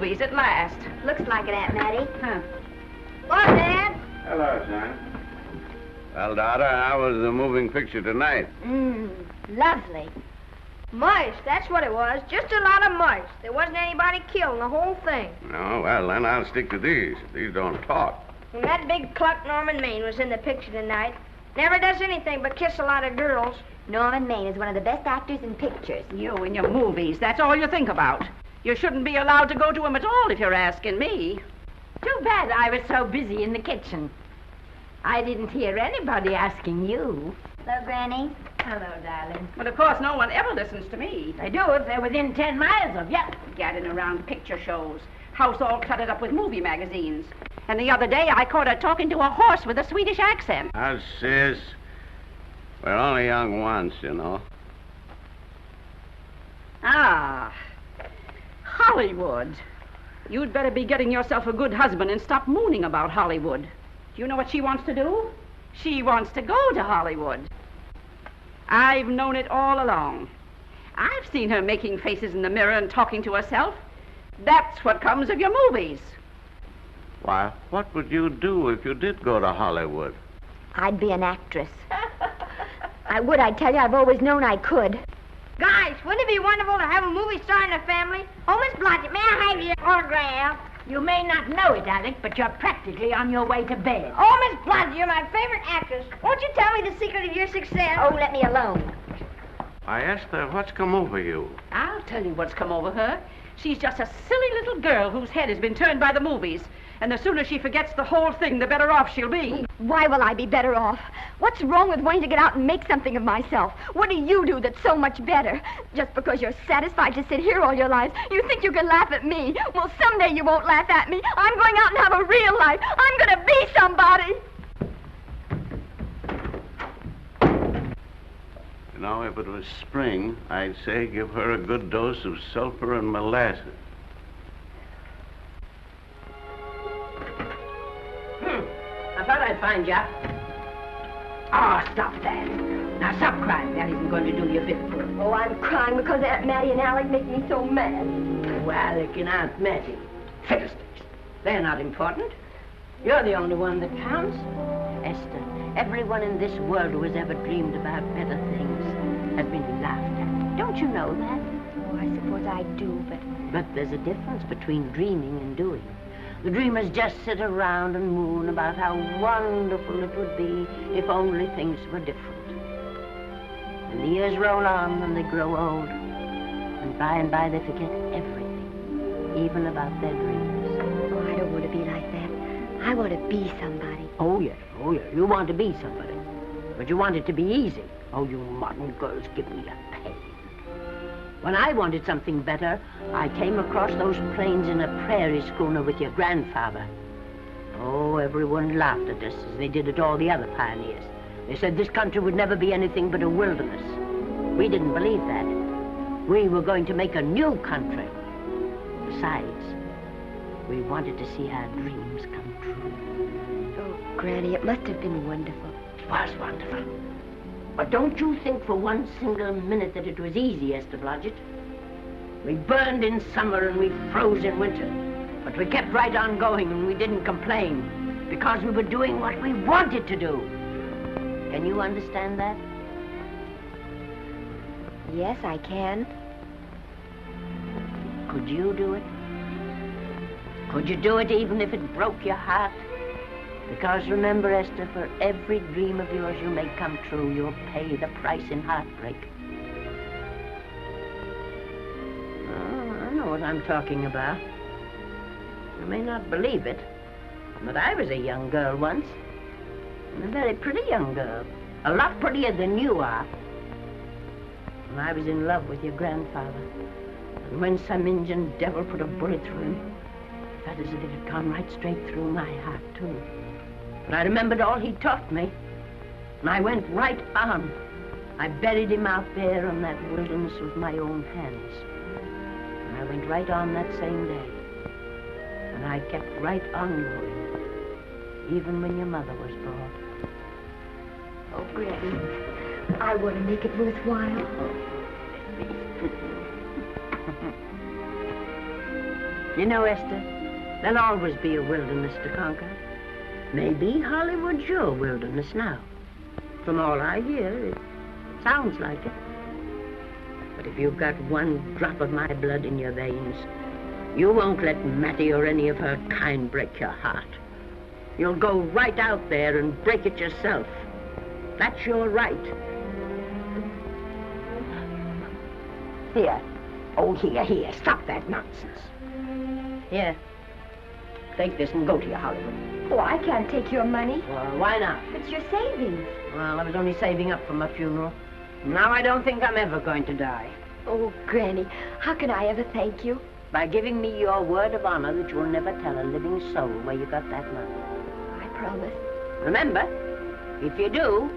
movies at last. Looks like it, Aunt Mattie. Huh. What, Dad? Hello, son. Well, daughter, how was the moving picture tonight? Lovely. Mice, that's what it was. Just a lot of mice. There wasn't anybody killed in the whole thing. No, well, then I'll stick to these. These don't talk. And that big cluck Norman Maine was in the picture tonight. Never does anything but kiss a lot of girls. Norman Maine is one of the best actors in pictures. You and your movies, that's all you think about. You shouldn't be allowed to go to them at all if you're asking me. Too bad I was so busy in the kitchen. I didn't hear anybody asking you. Hello, Granny. Hello, darling. But of course, no one ever listens to me. They do if they're within 10 miles of you. Gadding around picture shows. House all cluttered up with movie magazines. And the other day, I caught her talking to a horse with a Swedish accent. Now, sis, we're only young once, you know. Ah, Hollywood. You'd better be getting yourself a good husband and stop mooning about Hollywood. Do you know what she wants to do? She wants to go to Hollywood. I've known it all along. I've seen her making faces in the mirror and talking to herself. That's what comes of your movies. Why, what would you do if you did go to Hollywood? I'd be an actress. I would, I tell you. I've always known I could. Guys, wouldn't it be wonderful to have a movie star in the family? Oh, Miss Blodgett, may I have your autograph? You may not know it, Alec, but you're practically on your way to bed. Oh, Miss Blodgett, you're my favorite actress. Won't you tell me the secret of your success? Oh, let me alone. I asked her, what's come over you? I'll tell you what's come over her. She's just a silly little girl whose head has been turned by the movies. And the sooner she forgets the whole thing, the better off she'll be. Why will I be better off? What's wrong with wanting to get out and make something of myself? What do you do that's so much better? Just because you're satisfied to sit here all your lives, you think you can laugh at me. Well, someday you won't laugh at me. I'm going out and have a real life. I'm going to be somebody. You know, if it was spring, I'd say give her a good dose of sulfur and molasses. I thought I'd find you. Oh, stop that. Now, stop crying. That isn't going to do you a bit of good. Oh, I'm crying because Aunt Mattie and Alec make me so mad. Oh, Alec and Aunt Mattie. Fiddlesticks. They're not important. You're the only one that counts. Esther, everyone in this world who has ever dreamed about better things has been laughed at. Don't you know that? Oh, I suppose I do, But there's a difference between dreaming and doing. The dreamers just sit around and moon about how wonderful it would be if only things were different. And the years roll on and they grow old. And by they forget everything, even about their dreams. Oh, I don't want to be like that. I want to be somebody. Oh, yeah. You want to be somebody. But you want it to be easy. Oh, you modern girls give me a pain. When I wanted something better, I came across those plains in a prairie schooner with your grandfather. Oh, everyone laughed at us as they did at all the other pioneers. They said this country would never be anything but a wilderness. We didn't believe that. We were going to make a new country. Besides, we wanted to see our dreams come true. Oh, Granny, it must have been wonderful. It was wonderful. But don't you think for one single minute that it was easy, Esther Blodgett. We burned in summer and we froze in winter. But we kept right on going and we didn't complain because we were doing what we wanted to do. Can you understand that? Yes, I can. Could you do it? Could you do it even if it broke your heart? Because remember, Esther, for every dream of yours you make come true, you'll pay the price in heartbreak. Oh, I know what I'm talking about. You may not believe it, but I was a young girl once. And a very pretty young girl. A lot prettier than you are. And I was in love with your grandfather. And when some Indian devil put a bullet through him, I felt as if it had gone right straight through my heart, too. But I remembered all he taught me, and I went right on. I buried him out there in that wilderness with my own hands. And I went right on that same day. And I kept right on going, even when your mother was born. Oh, Granny, I want to make it worthwhile. You know, Esther, there'll always be a wilderness to conquer. Maybe Hollywood's your wilderness now. From all I hear, it sounds like it. But if you've got one drop of my blood in your veins, you won't let Mattie or any of her kind break your heart. You'll go right out there and break it yourself. That's your right. Here. Oh, here. Stop that nonsense. Here. Take this and go to your Hollywood. Oh, I can't take your money. Well, why not? It's your savings. Well, I was only saving up for my funeral. Now I don't think I'm ever going to die. Oh, Granny, how can I ever thank you? By giving me your word of honor that you'll never tell a living soul where you got that money. I promise. Remember, if you do,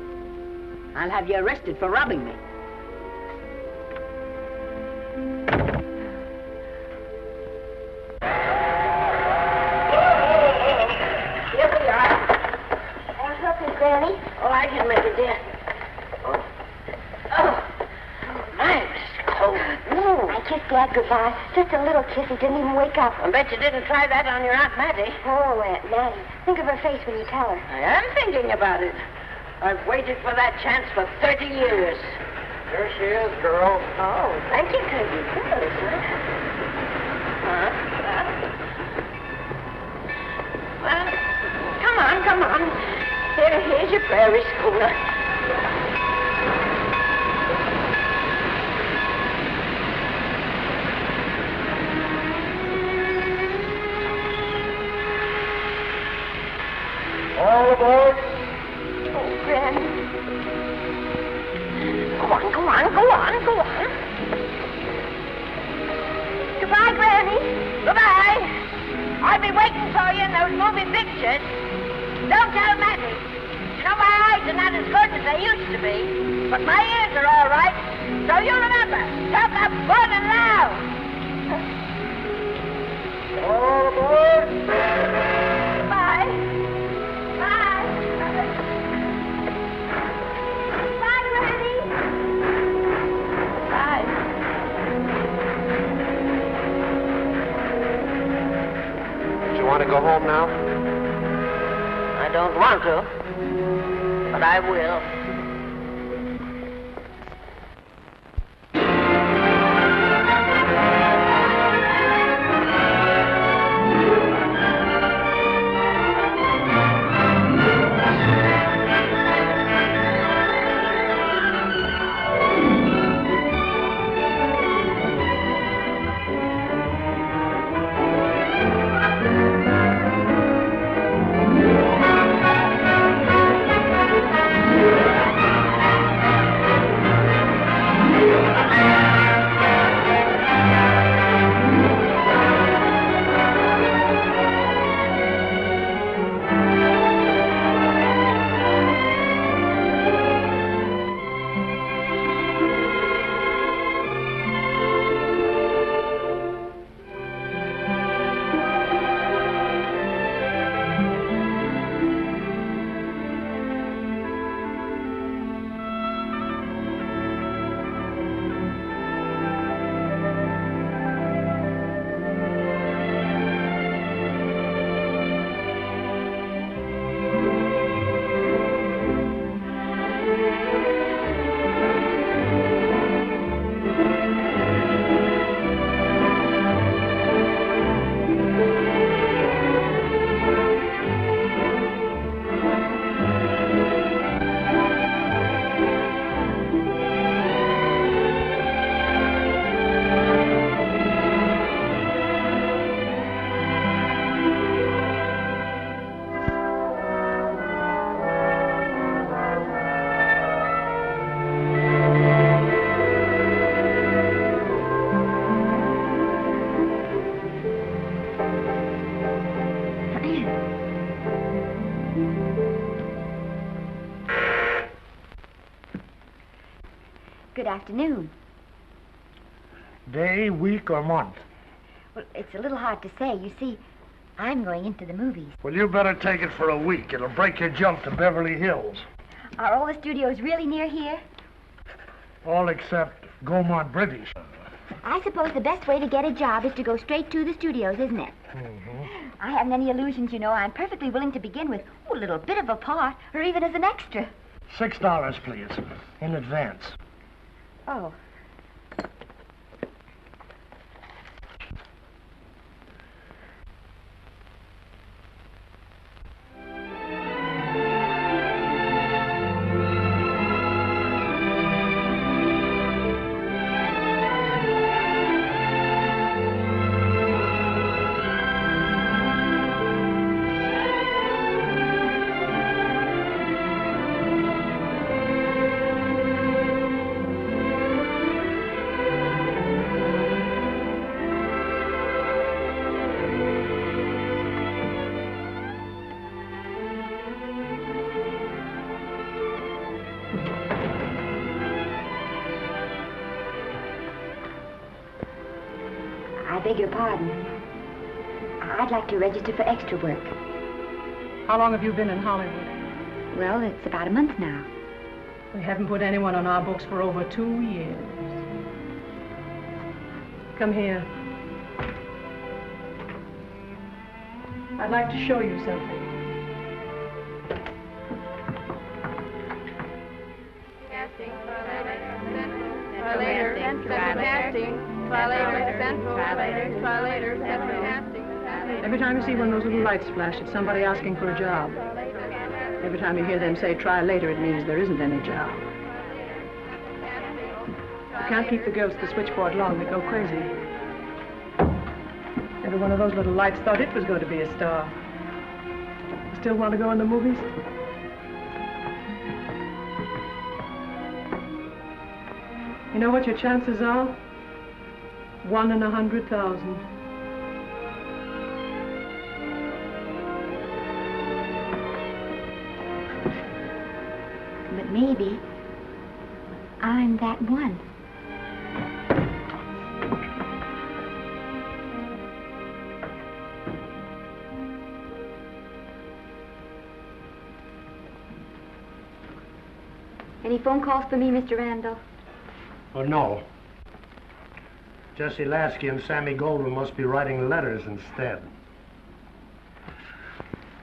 I'll have you arrested for robbing me. Here we are. I'll help you, Granny. Oh, I can make it, dear. Oh, man, it's cold. I kissed Dad goodbye. Just a little kiss. He didn't even wake up. I bet you didn't try that on your Aunt Mattie. Oh, Aunt Mattie. Think of her face when you tell her. I am thinking about it. I've waited for that chance for 30 years. Here she is, girl. Oh, thank you, Cousin. Well, come on. Here's your prairie schooner. All aboard. Oh, Granny. Go on. Goodbye, Granny. Goodbye. I'll be waiting for you in those movie pictures. Don't tell Mattie. You know, my eyes are not as good as they used to be, but my ears are all right. So you remember, talk up good and loud. All aboard. Goodbye. Bye. Bye, Granny. Bye. You want to go home now? I don't want to, but I will. Good afternoon. Day, week, or month? Well, it's a little hard to say. You see, I'm going into the movies. Well, you better take it for a week. It'll break your jump to Beverly Hills. Are all the studios really near here? All except Gaumont British. I suppose the best way to get a job is to go straight to the studios, isn't it? Mm-hmm. I haven't any illusions, you know. I'm perfectly willing to begin with a little bit of a part, or even as an extra. $6, please, in advance. Oh. I beg your pardon. I'd like to register for extra work. How long have you been in Hollywood? Well, it's about a month now. We haven't put anyone on our books for over 2 years. Come here. I'd like to show you something. Every time you see one of those little lights flash, it's somebody asking for a job. Every time you hear them say, try later, it means there isn't any job. You can't keep the girls at the switchboard long. They go crazy. Every one of those little lights thought it was going to be a star. You still want to go in the movies? You know what your chances are? 1 in 100,000. But maybe I'm that one. Any phone calls for me, Mr. Randall? Oh, no. Jesse Lasky and Sammy Goldwyn must be writing letters instead.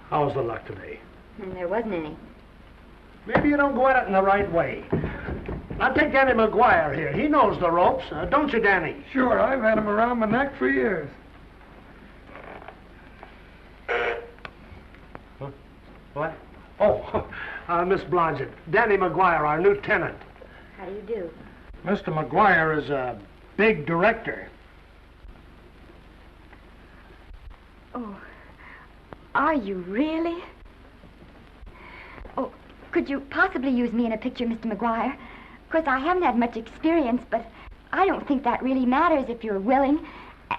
How's the luck today? There wasn't any. Maybe you don't go at it in the right way. Now take Danny McGuire here. He knows the ropes. Don't you, Danny? Sure, I've had him around my neck for years. Huh? What? Oh, Miss Blodgett. Danny McGuire, our new tenant. How do you do? Mr. McGuire is a big director. Oh, are you really? Oh, could you possibly use me in a picture, Mr. McGuire? Of course, I haven't had much experience, but I don't think that really matters if you're willing.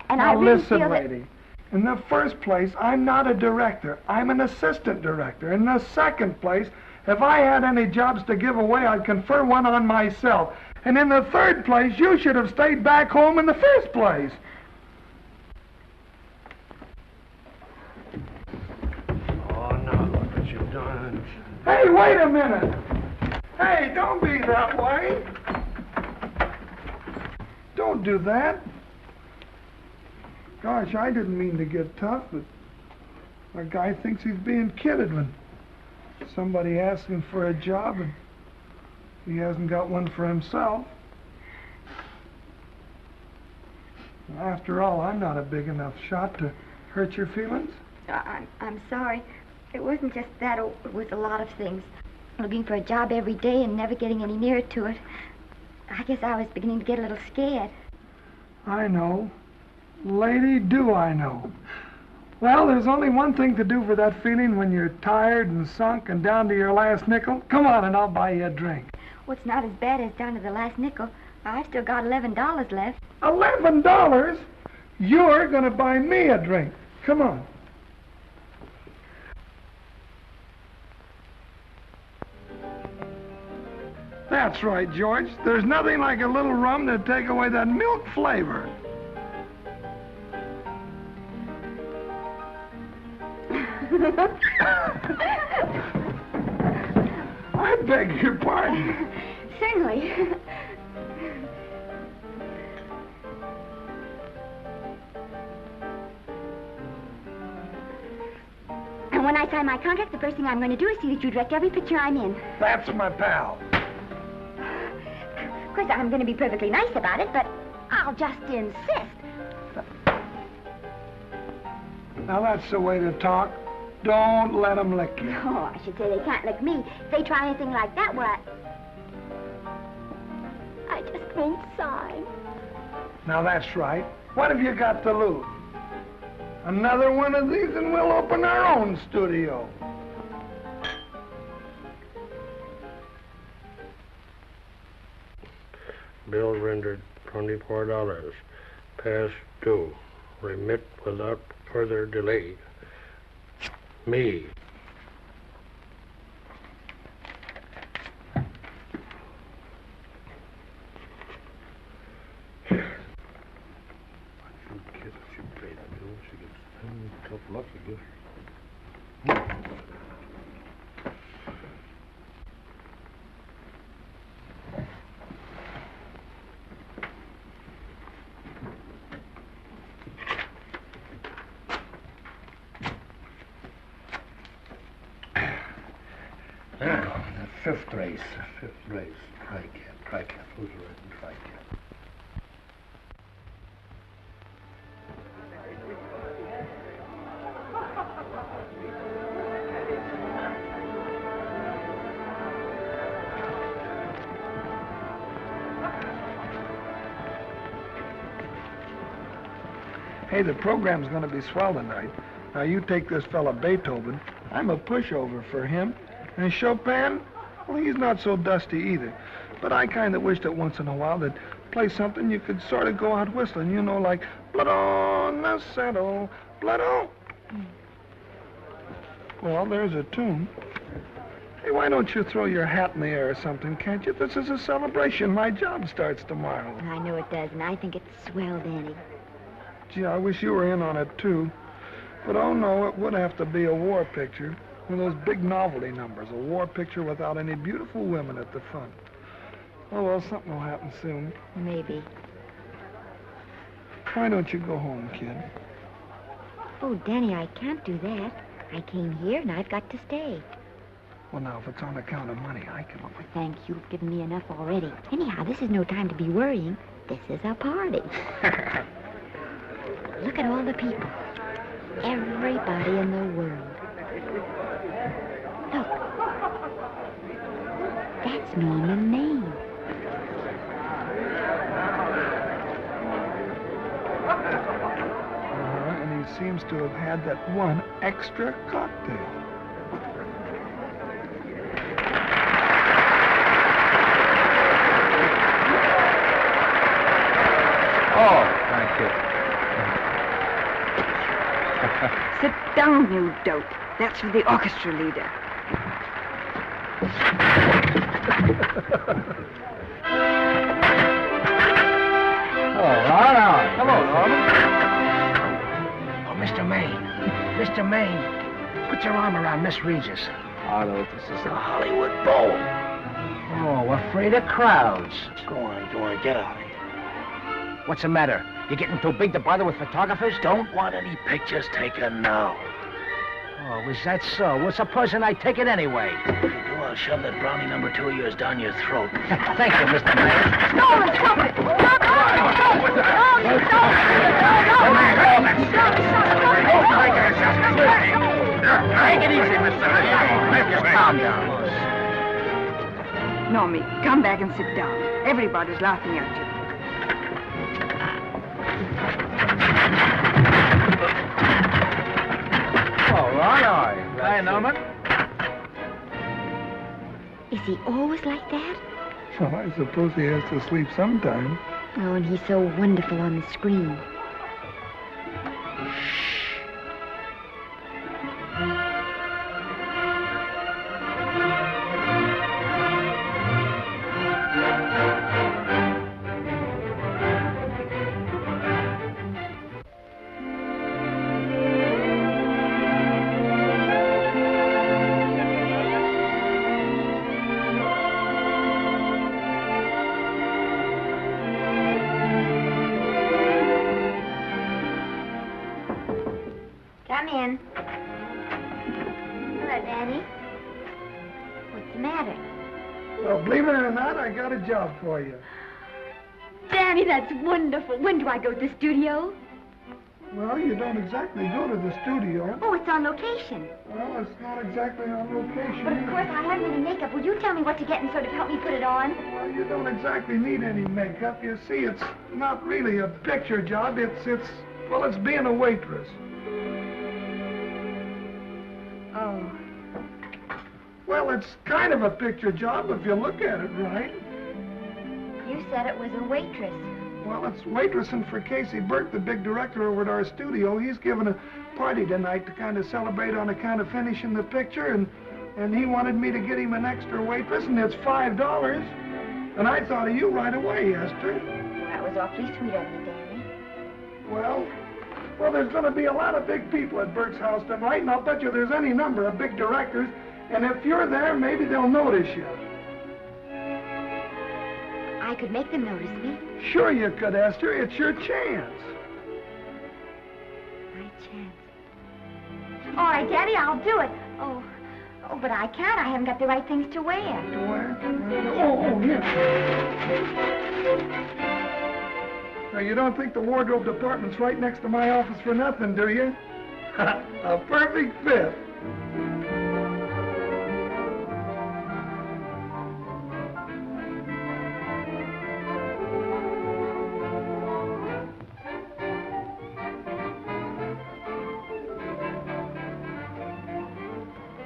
And Now I really listen, feel that... lady. In the first place, I'm not a director. I'm an assistant director. In the second place, if I had any jobs to give away, I'd confer one on myself. And in the third place, you should have stayed back home in the first place. Oh, now look what you've done. Hey, wait a minute. Hey, don't be that way. Don't do that. Gosh, I didn't mean to get tough, but a guy thinks he's being kidded when somebody asks him for a job and he hasn't got one for himself. After all, I'm not a big enough shot to hurt your feelings. I'm sorry. It wasn't just that. It was a lot of things. Looking for a job every day and never getting any nearer to it. I guess I was beginning to get a little scared. I know. Lady, do I know. Well, there's only one thing to do for that feeling when you're tired and sunk and down to your last nickel. Come on and I'll buy you a drink. Well, it's not as bad as down to the last nickel. I've still got $11 left. $11? You're going to buy me a drink. Come on. That's right, George. There's nothing like a little rum to take away that milk flavor. I beg your pardon. Certainly. And when I sign my contract, the first thing I'm going to do is see that you direct every picture I'm in. That's my pal. Of course, I'm going to be perfectly nice about it, but I'll just insist. Now, that's the way to talk. Don't let them lick you. No, I should say they can't lick me. If they try anything like that, well, I just won't sign. Now, that's right. What have you got to lose? Another one of these and we'll open our own studio. Bill rendered $24. Past due. Remit without further delay. Me. Fifth race. Tri-cat. Who's written tri-cat? Hey, the program's going to be swell tonight. Now, you take this fella Beethoven. I'm a pushover for him. And Chopin, well, he's not so dusty either. But I kind of wish that once in a while they'd play something you could sort of go out whistling, you know, like blood on the saddle, blood on. Well, there's a tune. Hey, why don't you throw your hat in the air or something, can't you? This is a celebration. My job starts tomorrow. I know it does, and I think it's swell, Danny. Gee, I wish you were in on it, too. But, oh, no, it would have to be a war picture. One of those big novelty numbers, a war picture without any beautiful women at the front. Oh, well, something will happen soon. Maybe. Why don't you go home, kid? Oh, Danny, I can't do that. I came here, and I've got to stay. Well, now, if it's on account of money, I can... Well, thanks. You've given me enough already. Anyhow, this is no time to be worrying. This is a party. Look at all the people. Everybody in the world. Look. That's me and Maine. And he seems to have had that one extra cocktail. Oh, thank you. Sit down, you dope. That's for the orchestra leader. All right. Come on, Norman. Oh, Mr. Mr. Maine, put your arm around Miss Regis. Adolphe, this is the Hollywood Bowl. Oh, afraid of crowds. Go on, get out of here. What's the matter? You getting too big to bother with photographers? Don't want any pictures taken now. Oh, is that so? Well, supposing I take it anyway. If you do, I'll shove that brownie number 2 of yours down your throat. Thank you, Mr. Mayor. No, stop it! Stop it! Take it easy, Mr. Mayor. Just calm down. Normie, come back and sit down. Everybody's laughing at you. All right. Hi, Norman. Is he always like that? Well, I suppose he has to sleep sometime. Oh, and he's so wonderful on the screen. Come in. Danny. What's the matter? Well, believe it or not, I got a job for you. Danny, that's wonderful. When do I go to the studio? Well, you don't exactly go to the studio. Oh, it's on location. Well, it's not exactly on location. But of course, I haven't any makeup. Will you tell me what to get and sort of help me put it on? Well, you don't exactly need any makeup. You see, it's not really a picture job. It's being a waitress. Oh. Well, it's kind of a picture job if you look at it right. You said it was a waitress. Well, it's waitressing for Casey Burke, the big director over at our studio. He's giving a party tonight to kind of celebrate on account of finishing the picture, and he wanted me to get him an extra waitress, and it's $5. And I thought of you right away, Esther. Well, that was awfully sweet of you, Danny. Well, there's going to be a lot of big people at Burke's house tonight, and I'll bet you there's any number of big directors, and if you're there, maybe they'll notice you. I could make them notice me. Sure you could, Esther. It's your chance. My chance. All right, Daddy, I'll do it. Oh, but I can't. I haven't got the right things to wear. To wear? Oh, yeah. Now, you don't think the wardrobe department's right next to my office for nothing, do you? A perfect fit.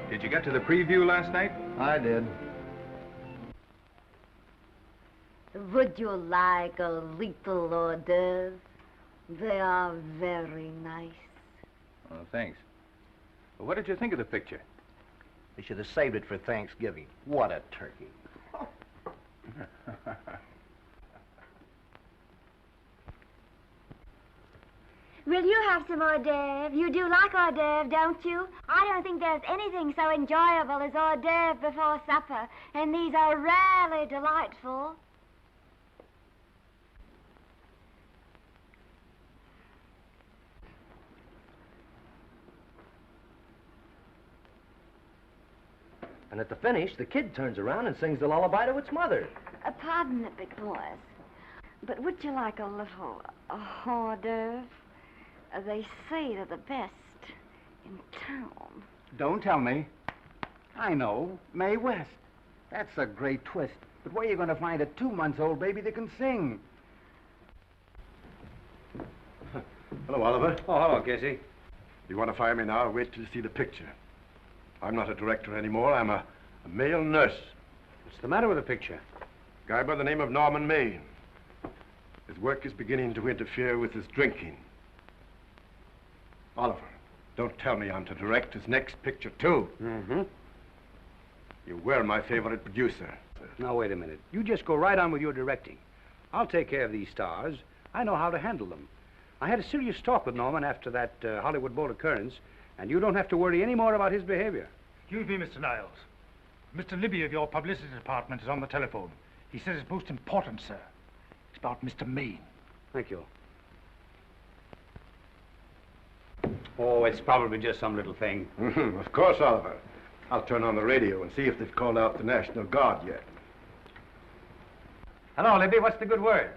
Did you get to the preview last night? I did. Would you like a little hors d'oeuvre? They are very nice. Oh, thanks. Well, what did you think of the picture? They should have saved it for Thanksgiving. What a turkey. Will you have some hors d'oeuvre? You do like hors d'oeuvre, don't you? I don't think there's anything so enjoyable as hors d'oeuvre before supper, and these are rarely delightful. And at the finish, the kid turns around and sings the lullaby to its mother. Pardon the big boys, but would you like a little hors d'oeuvre? They say they're the best in town. Don't tell me. I know. Mae West. That's a great twist. But where are you going to find a 2-month-old baby that can sing? Hello, Oliver. Oh, hello, Casey. You want to fire me now or wait till you see the picture? I'm not a director anymore. I'm a male nurse. What's the matter with the picture? A guy by the name of Norman Maine. His work is beginning to interfere with his drinking. Oliver, don't tell me I'm to direct his next picture, too. Mm-hmm. You were my favorite producer. Now, wait a minute. You just go right on with your directing. I'll take care of these stars. I know how to handle them. I had a serious talk with Norman after that Hollywood Bowl occurrence, and you don't have to worry any more about his behavior. Excuse me, Mr. Niles. Mr. Libby of your publicity department is on the telephone. He says it's most important, sir. It's about Mr. Maine. Thank you. Oh, it's probably just some little thing. Of course, Oliver. I'll turn on the radio and see if they've called out the National Guard yet. Hello, Libby. What's the good word?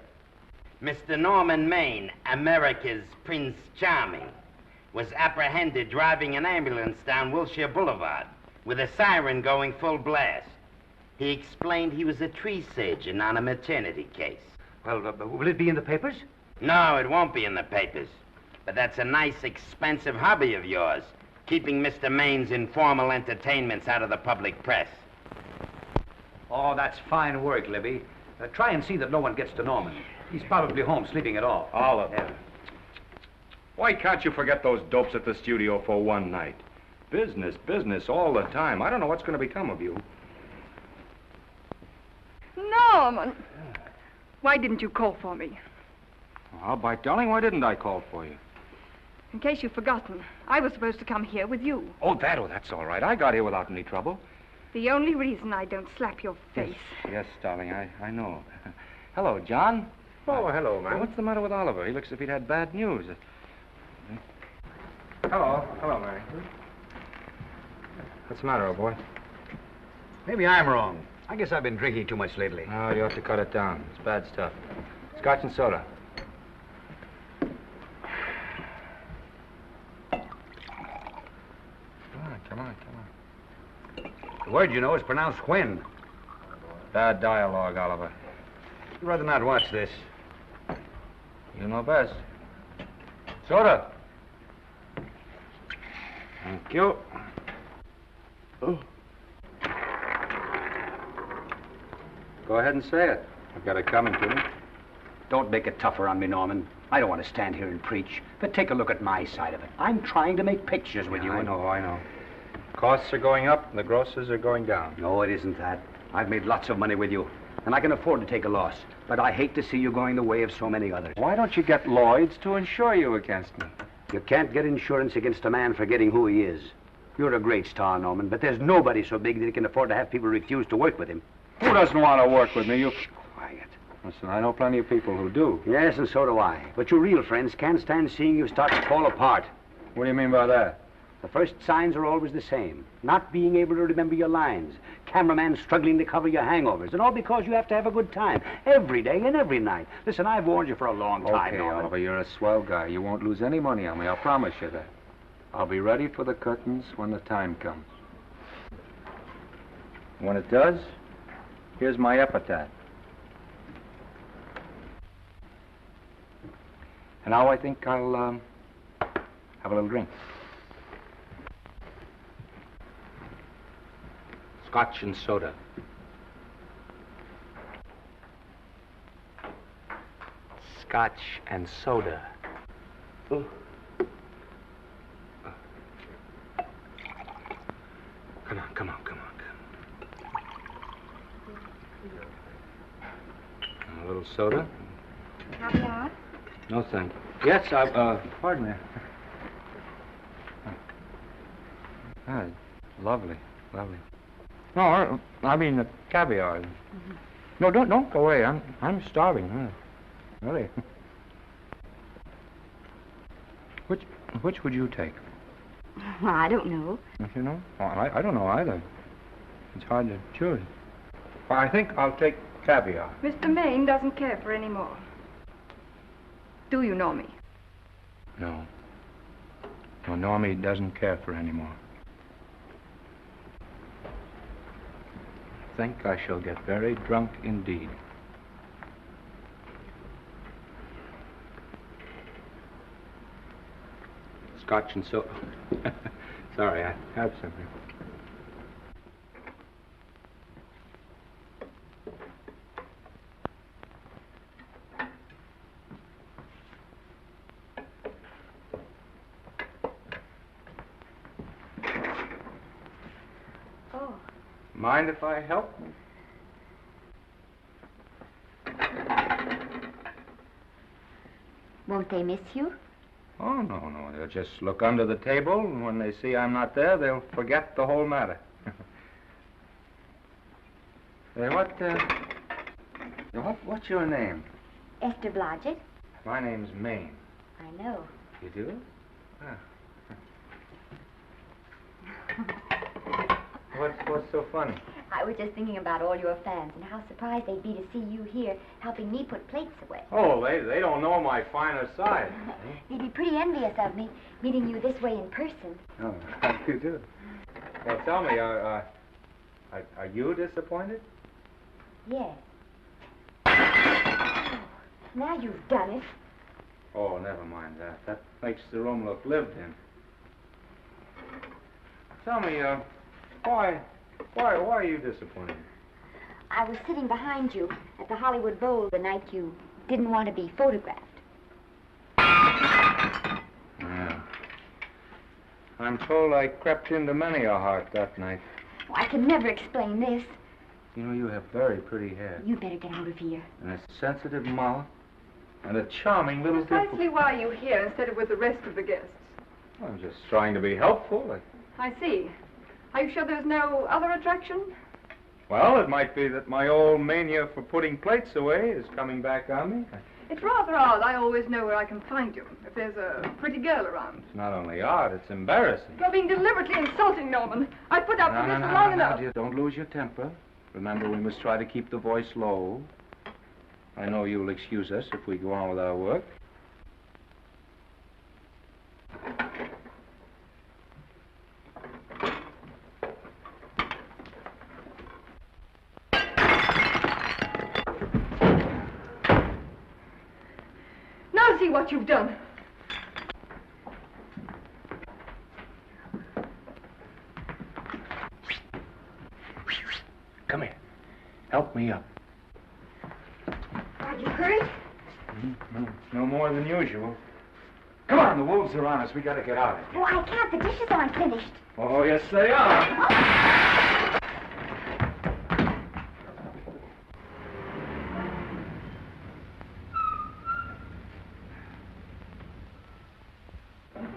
Mr. Norman Maine, America's Prince Charming, was apprehended driving an ambulance down Wilshire Boulevard with a siren going full blast. He explained he was a tree surgeon on a maternity case. Well, will it be in the papers? No, it won't be in the papers. But that's a nice, expensive hobby of yours, keeping Mr. Maine's informal entertainments out of the public press. Oh, that's fine work, Libby. Try and see that no one gets to Norman. He's probably home sleeping it off. Oliver. Yeah. Why can't you forget those dopes at the studio for one night? Business, business all the time. I don't know what's going to become of you. Norman! Why didn't you call for me? I'll bite, darling. Why didn't I call for you? In case you've forgotten, I was supposed to come here with you. Oh, that's all right. I got here without any trouble. The only reason I don't slap your face. Yes, darling, I know. Hello, John. Oh, hello, man. Well, what's the matter with Oliver? He looks as if he'd had bad news. Hello, Mary. What's the matter, old boy? Maybe I'm wrong. I guess I've been drinking too much lately. Oh, you ought to cut it down. It's bad stuff. Scotch and soda. Come on. The word, you know, is pronounced when. Bad dialogue, Oliver. I'd rather not watch this. You know best. Soda. Thank you. Oh. Go ahead and say it. I've got it coming to me. Don't make it tougher on me, Norman. I don't want to stand here and preach, but take a look at my side of it. I'm trying to make pictures with you. I know. Costs are going up and the grosses are going down. No, it isn't that. I've made lots of money with you, and I can afford to take a loss. But I hate to see you going the way of so many others. Why don't you get Lloyd's to insure you against me? You can't get insurance against a man forgetting who he is. You're a great star, Norman, but there's nobody so big that he can afford to have people refuse to work with him. Who doesn't want to work with me? You... Quiet. Listen, I know plenty of people who do. Yes, and so do I. But your real friends can't stand seeing you start to fall apart. What do you mean by that? The first signs are always the same. Not being able to remember your lines. Cameraman struggling to cover your hangovers. And all because you have to have a good time. Every day and every night. Listen, I've warned you for a long time, Okay, Norman. Oliver, you're a swell guy. You won't lose any money on me. I'll promise you that. I'll be ready for the curtains when the time comes. When it does, here's my epitaph. And now I think I'll, have a little drink. Scotch and soda. Scotch and soda. Ooh. Come on. A little soda? Caviar? No, thank you. Yes, pardon me. Ah, lovely. No, I mean the caviar. Mm-hmm. No, don't go away. I'm starving. Really. Which would you take? Well, I don't know. Don't you know? Well, I don't know either. It's hard to choose. Well, I think I'll take caviar. Mr. Maine doesn't care for any more. Do you know me? No. No, Normie doesn't care for any more. I think I shall get very drunk indeed. Scotch and soda. Sorry, I had something. Oh. Mind if I help? Won't they miss you? Oh, no. They'll just look under the table, and when they see I'm not there, they'll forget the whole matter. Hey, what's your name? Esther Blodgett. My name's Maine. I know. You do? Ah. What's so funny? I was just thinking about all your fans and how surprised they'd be to see you here helping me put plates away. Oh, they don't know my finer side. They'd be pretty envious of me, meeting you this way in person. Oh, how do you do? Well, tell me, are you disappointed? Yes. Oh, now you've done it. Oh, never mind that. That makes the room look lived in. Tell me, why are you disappointed? I was sitting behind you at the Hollywood Bowl the night you didn't want to be photographed. Yeah. I'm told I crept into many a heart that night. Oh, I can never explain this. You know, you have very pretty hair. You better get out of here. And a sensitive mouth. And a charming little... Precisely why are you here instead of with the rest of the guests? I'm just trying to be helpful. I see. Are you sure there's no other attraction? Well, it might be that my old mania for putting plates away is coming back on me. It's rather odd. I always know where I can find you if there's a pretty girl around. It's not only odd, it's embarrassing. You're being deliberately insulting, Norman. I've put up with this for long enough. Dear, don't lose your temper. Remember, we must try to keep the voice low. I know you'll excuse us if we go on with our work. Now see what you've done. Come here. Help me up. Are you hurt? No more than usual. Come on, the wolves are on us. We gotta get out of here. Oh, I can't. The dishes aren't finished. Oh, yes, they are.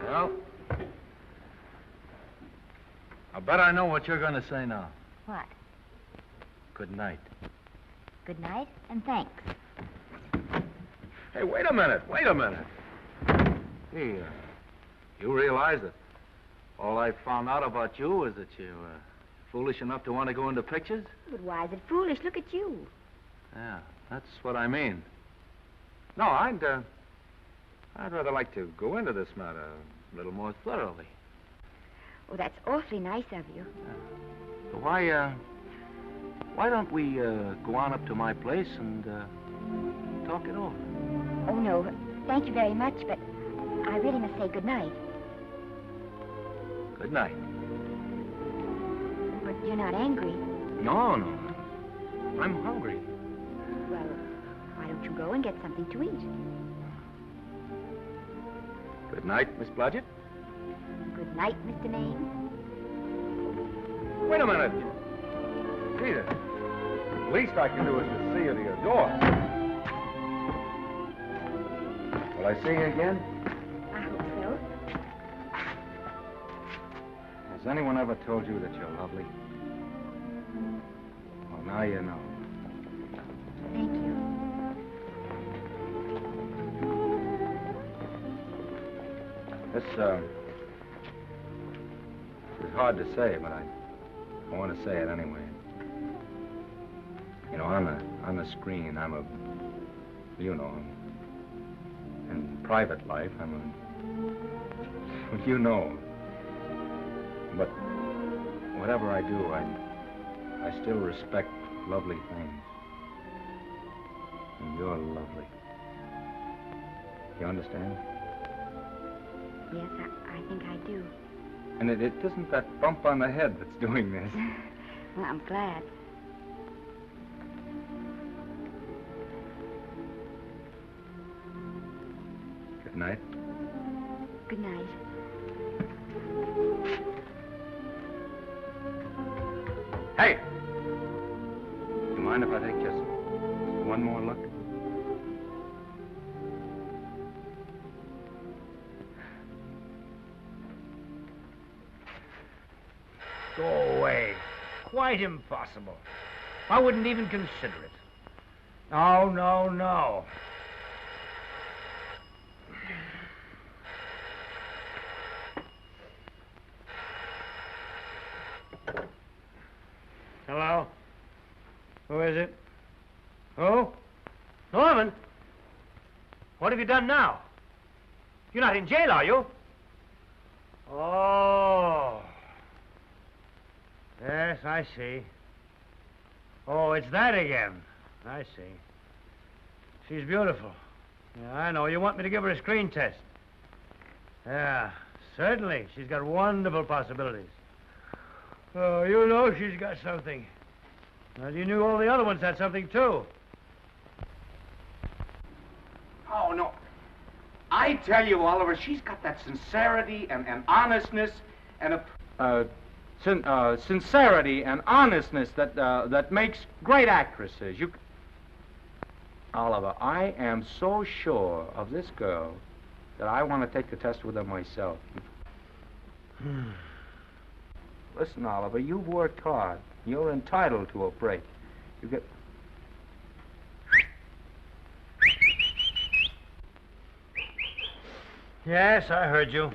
Well, I bet I know what you're going to say now. What? Good night. Good night, and thanks. Hey, wait a minute. Hey, you realize that all I found out about you is that you're foolish enough to want to go into pictures? But why is it foolish? Look at you. Yeah, that's what I mean. No, I'd rather like to go into this matter a little more thoroughly. Oh, that's awfully nice of you. So why don't we go on up to my place and talk it over? Oh, no. Thank you very much, but I really must say good night. Good night. But you're not angry. No. I'm hungry. Well, why don't you go and get something to eat? Good night, Miss Blodgett. Good night, Mr. Maine. Wait a minute. Gee, the least I can do is to see you to your door. Will I see you again? I hope so. Has anyone ever told you that you're lovely? Well, now you know. Thank you. This is hard to say, but I want to say it anyway. You know, on the screen, in private life, you know. But whatever I do, I still respect lovely things. And you're lovely. You understand? Yes, I think I do. And it isn't that bump on the head that's doing this. Well, I'm glad. Good night. Good night. Hey! Do you mind if I take just one more look? Go away. Quite impossible. I wouldn't even consider it. No. Hello? Who is it? Who? Norman? What have you done now? You're not in jail, are you? Oh. Yes, I see. Oh, it's that again. I see. She's beautiful. Yeah, I know. You want me to give her a screen test? Yeah, certainly. She's got wonderful possibilities. Oh, you know she's got something. Well, you knew all the other ones had something, too. Oh, no. I tell you, Oliver, she's got that sincerity and honestness and a... sincerity and honestness that makes great actresses. Oliver, I am so sure of this girl that I want to take the test with her myself. Listen, Oliver, you've worked hard. You're entitled to a break. You get... Yes, I heard you.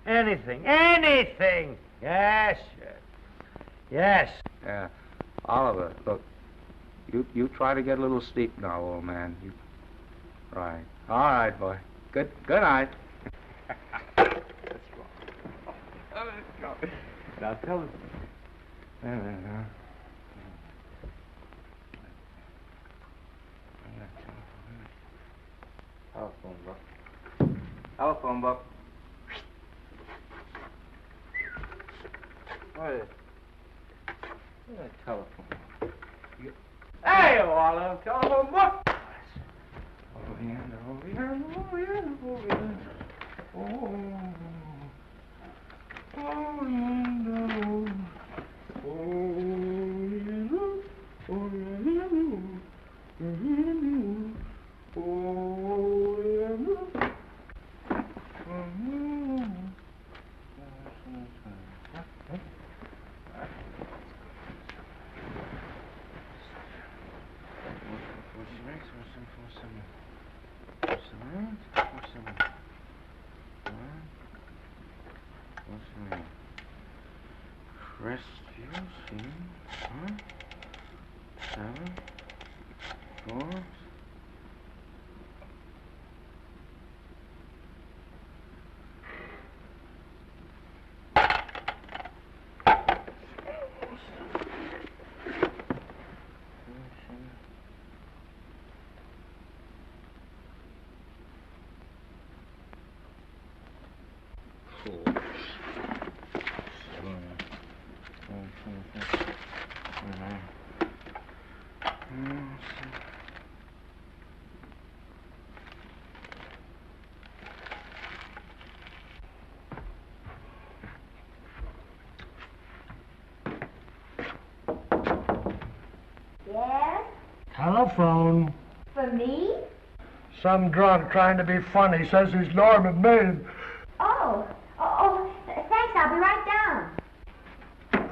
Anything. Yes, yes. Yes. Oliver, look, you try to get a little sleep now, old man. Right. All right, boy. Good night. Let's go. Now tell us. Telephone book. What is it? Telephone. Hey, Oliver, telephone book. Over here. Yes? Telephone. For me? Some drunk trying to be funny says he's Norman Maine. Oh, thanks. I'll be right down.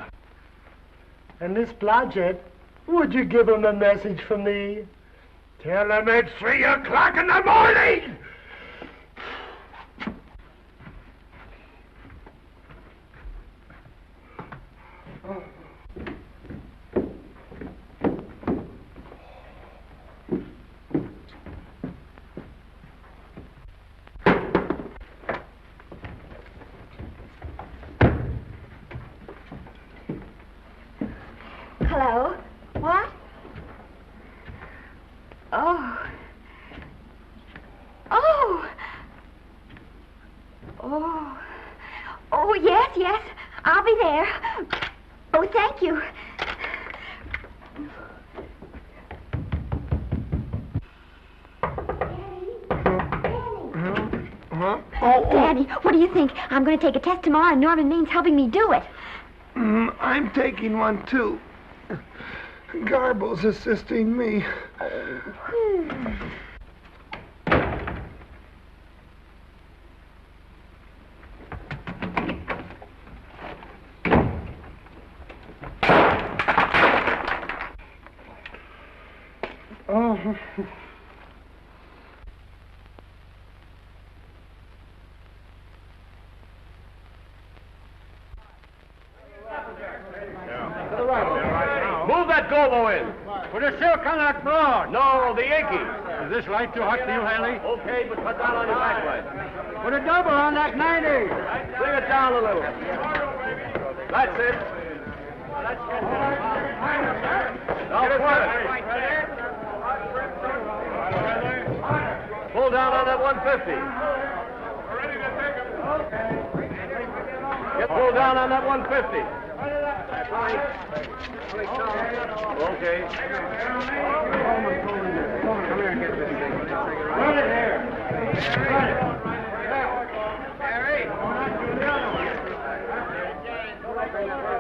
And Miss Blodgett, would you give him a message for me? Tell him it's 3 o'clock in the morning! Hello? What? Oh, yes. I'll be there. Oh, thank you. Danny, what do you think? I'm going to take a test tomorrow, and Norman Main's helping me do it. I'm taking one, too. Garble's assisting me. Move that Gobo in. Put a silk on that broad. No, the Yankee. Is this light too hot for you, Haley? Okay, but cut down on your backlight. Put a double on that 90. Bring it down a little. That's it. Now pull down on that 150. Get pulled down on that 150. Okay. Come here and get this thing. Run it here. Run it.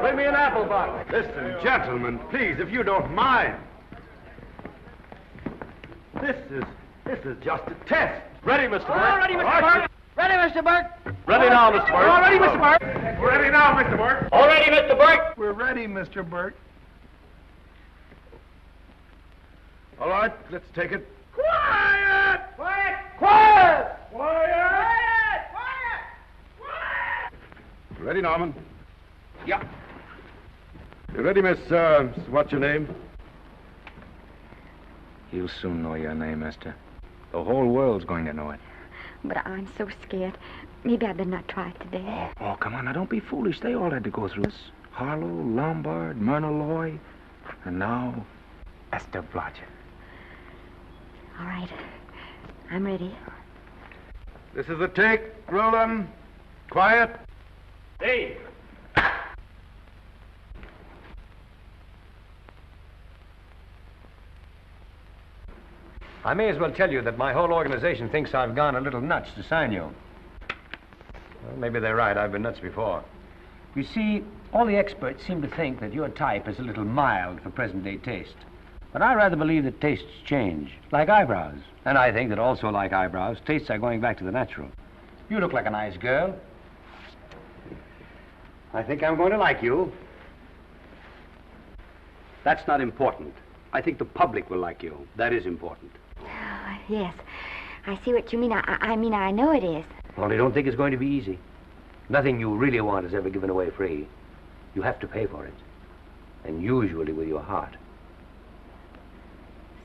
Bring me an apple box. Listen, gentlemen, please, if you don't mind. This is just a test. Ready, Mr. Burke? All ready, Mr. Burke. Ready, Mr. Burke. Ready now, Mr. Burke. All ready, Mr. Burke. Ready now, Mr. Burke. All ready, Mr. Burke. We're ready, Mr. Burke. All right, let's take it. Quiet. Quiet! Quiet. Quiet! Ready, Norman? Yeah. You ready, Miss, what's your name? You'll soon know your name, Esther. The whole world's going to know it. But I'm so scared. Maybe I better not try it today. Oh, come on, now don't be foolish. They all had to go through this. Harlow, Lombard, Myrna Loy, and now Esther Blodgett. All right. I'm ready. This is the take. Rolling. Quiet. Dave. I may as well tell you that my whole organization thinks I've gone a little nuts to sign you. Well, maybe they're right. I've been nuts before. You see, all the experts seem to think that your type is a little mild for present-day taste. But I rather believe that tastes change, like eyebrows. And I think that also, like eyebrows, tastes are going back to the natural. You look like a nice girl. I think I'm going to like you. That's not important. I think the public will like you. That is important. Oh, yes. I see what you mean. I mean, I know it is. Only don't think it's going to be easy. Nothing you really want is ever given away free. You have to pay for it. And usually with your heart.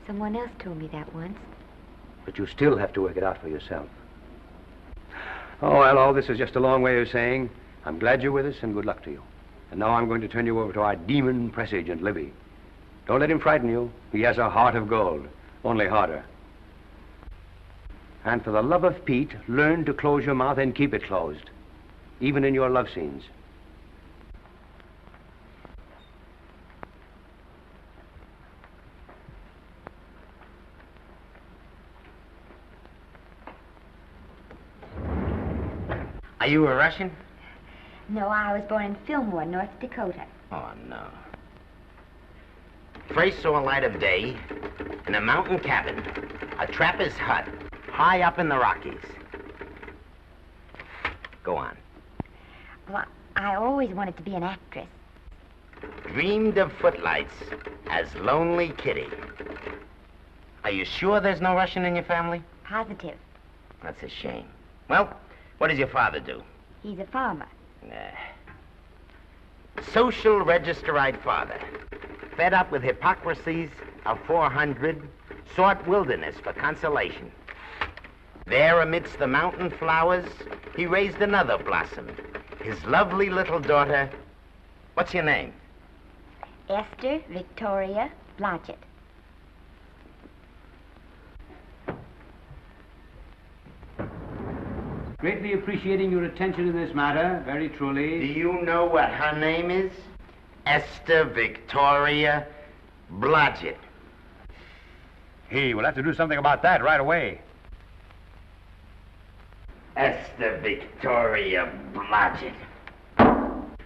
Someone else told me that once. But you still have to work it out for yourself. Oh, well, all this is just a long way of saying, I'm glad you're with us and good luck to you. And now I'm going to turn you over to our demon press agent, Libby. Don't let him frighten you. He has a heart of gold, only harder. And for the love of Pete, learn to close your mouth and keep it closed, even in your love scenes. Are you a Russian? No, I was born in Fillmore, North Dakota. Oh, no. First saw light of day in a mountain cabin, a trapper's hut, high up in the Rockies. Go on. Well, I always wanted to be an actress. Dreamed of footlights as Lonely Kitty. Are you sure there's no Russian in your family? Positive. That's a shame. Well, what does your father do? He's a farmer. Social registerite father. Fed up with hypocrisies of 400, sought wilderness for consolation. There amidst the mountain flowers, he raised another blossom, his lovely little daughter. What's your name? Esther Victoria Blodgett. Greatly appreciating your attention in this matter, very truly. Do you know what her name is? Esther Victoria Blodgett. Hey, we'll have to do something about that right away. Esther Victoria Blodgett.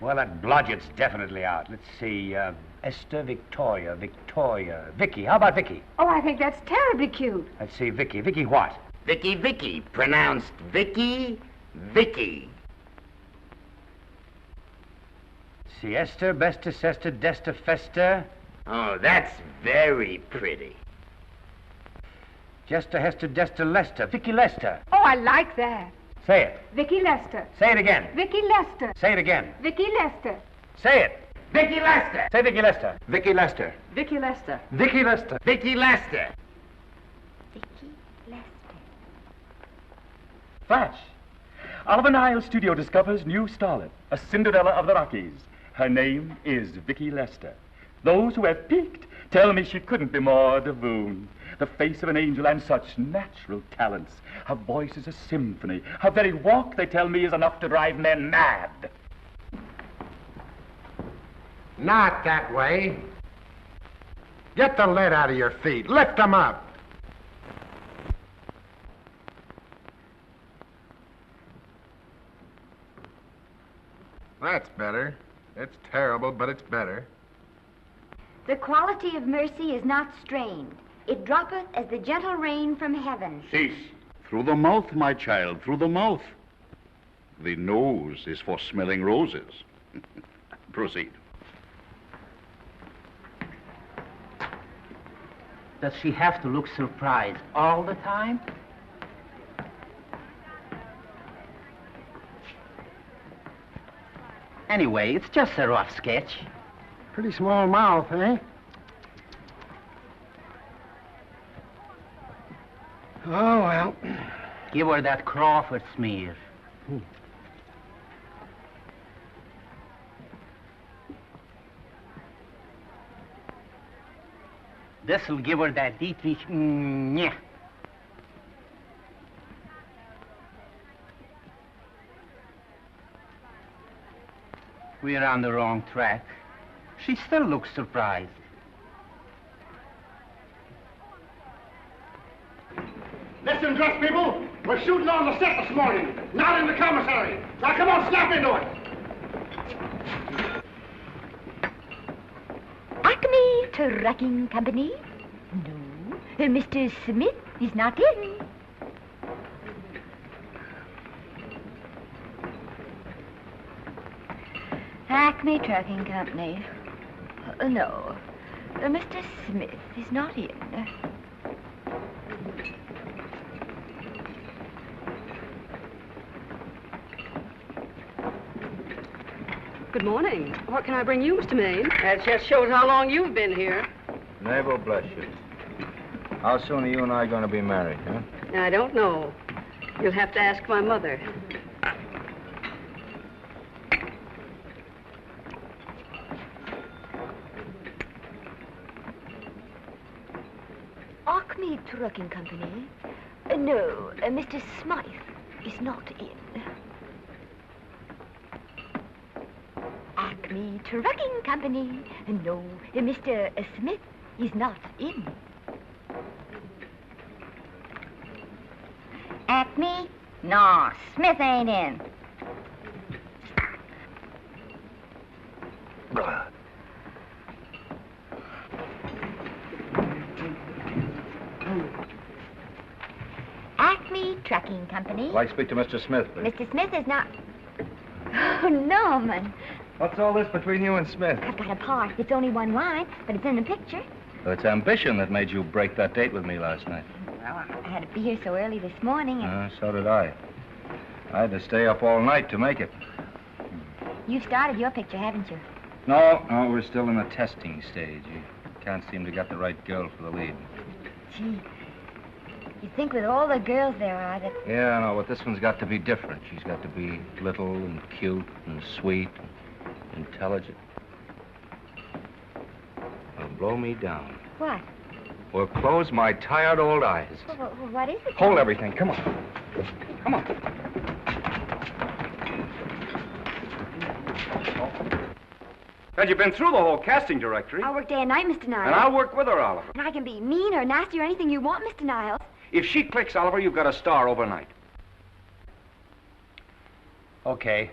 Well, that Blodgett's definitely out. Let's see, Esther Victoria, Vicky. How about Vicky? Oh, I think that's terribly cute. Let's see, Vicky. Vicky what? Vicky, pronounced Vicky. See, Esther, Besta, Sesta, Desta, Festa. Oh, that's very pretty. Jester, Hester, Desta, Lester. Vicky Lester. Oh, I like that. Say it. Vicky Lester. Say it again. Vicky Lester. Say it again. Vicky Lester. Say it. Vicky Lester. Say Vicky Lester. Vicky Lester. Vicky Lester. Vicky Lester. Vicky Lester. Vicky Lester. Flash. Oliver Nile Studio discovers new starlet, a Cinderella of the Rockies. Her name is Vicky Lester. Those who have peeked tell me she couldn't be more divoon. The face of an angel and such natural talents. Her voice is a symphony. Her very walk, they tell me, is enough to drive men mad. Not that way. Get the lead out of your feet. Lift them up. That's better. It's terrible, but it's better. The quality of mercy is not strained. It droppeth as the gentle rain from heaven. Cease. Through the mouth, my child, through the mouth. The nose is for smelling roses. Proceed. Does she have to look surprised all the time? Anyway, it's just a rough sketch. Pretty small mouth, eh? Oh, well. Give her that Crawford smear. This'll give her that Dietrich. Yeah. We're on the wrong track. She still looks surprised. Listen, dress people. We're shooting on the set this morning, not in the commissary. Now, come on, snap into it. Acme Trucking Company? No. Mr. Smith is not in. Acme Trucking Company. No. Mr. Smith is not in. Good morning. What can I bring you, Mr. Maine? That just shows how long you've been here. Neighbor, bless you. How soon are you and I going to be married, huh? I don't know. You'll have to ask my mother. Acme Trucking Company? No, Mr. Smythe is not in. Acme Trucking Company? No, Mr. Smith is not in. Acme? No, Smith ain't in. Acme Trucking Company? I'd like to speak to Mr. Smith, please. Mr. Smith is not... Oh, Norman. What's all this between you and Smith? I've got a part. It's only one line, but it's in the picture. Well, it's ambition that made you break that date with me last night. Well, I had to be here so early this morning, and So did I. I had to stay up all night to make it. you've started your picture, haven't you? No, we're still in the testing stage. You can't seem to get the right girl for the lead. Gee, you'd think with all the girls there are that... Yeah, I know, but this one's got to be different. She's got to be little and cute and sweet and intelligent. Well, blow me down. What? Or close my tired old eyes. Well, what is it? Hold everything. Come on. Come on. Well, you've been through the whole casting directory. I'll work day and night, Mr. Niles. And I'll work with her, Oliver. And I can be mean or nasty or anything you want, Mr. Niles. If she clicks, Oliver, you've got a star overnight. Okay.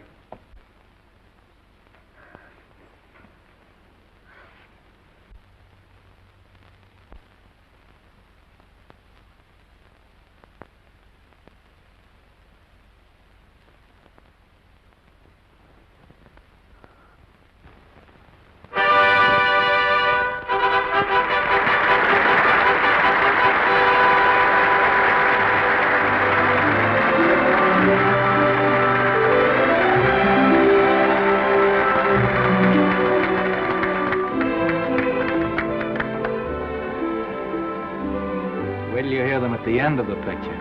At the end of the picture.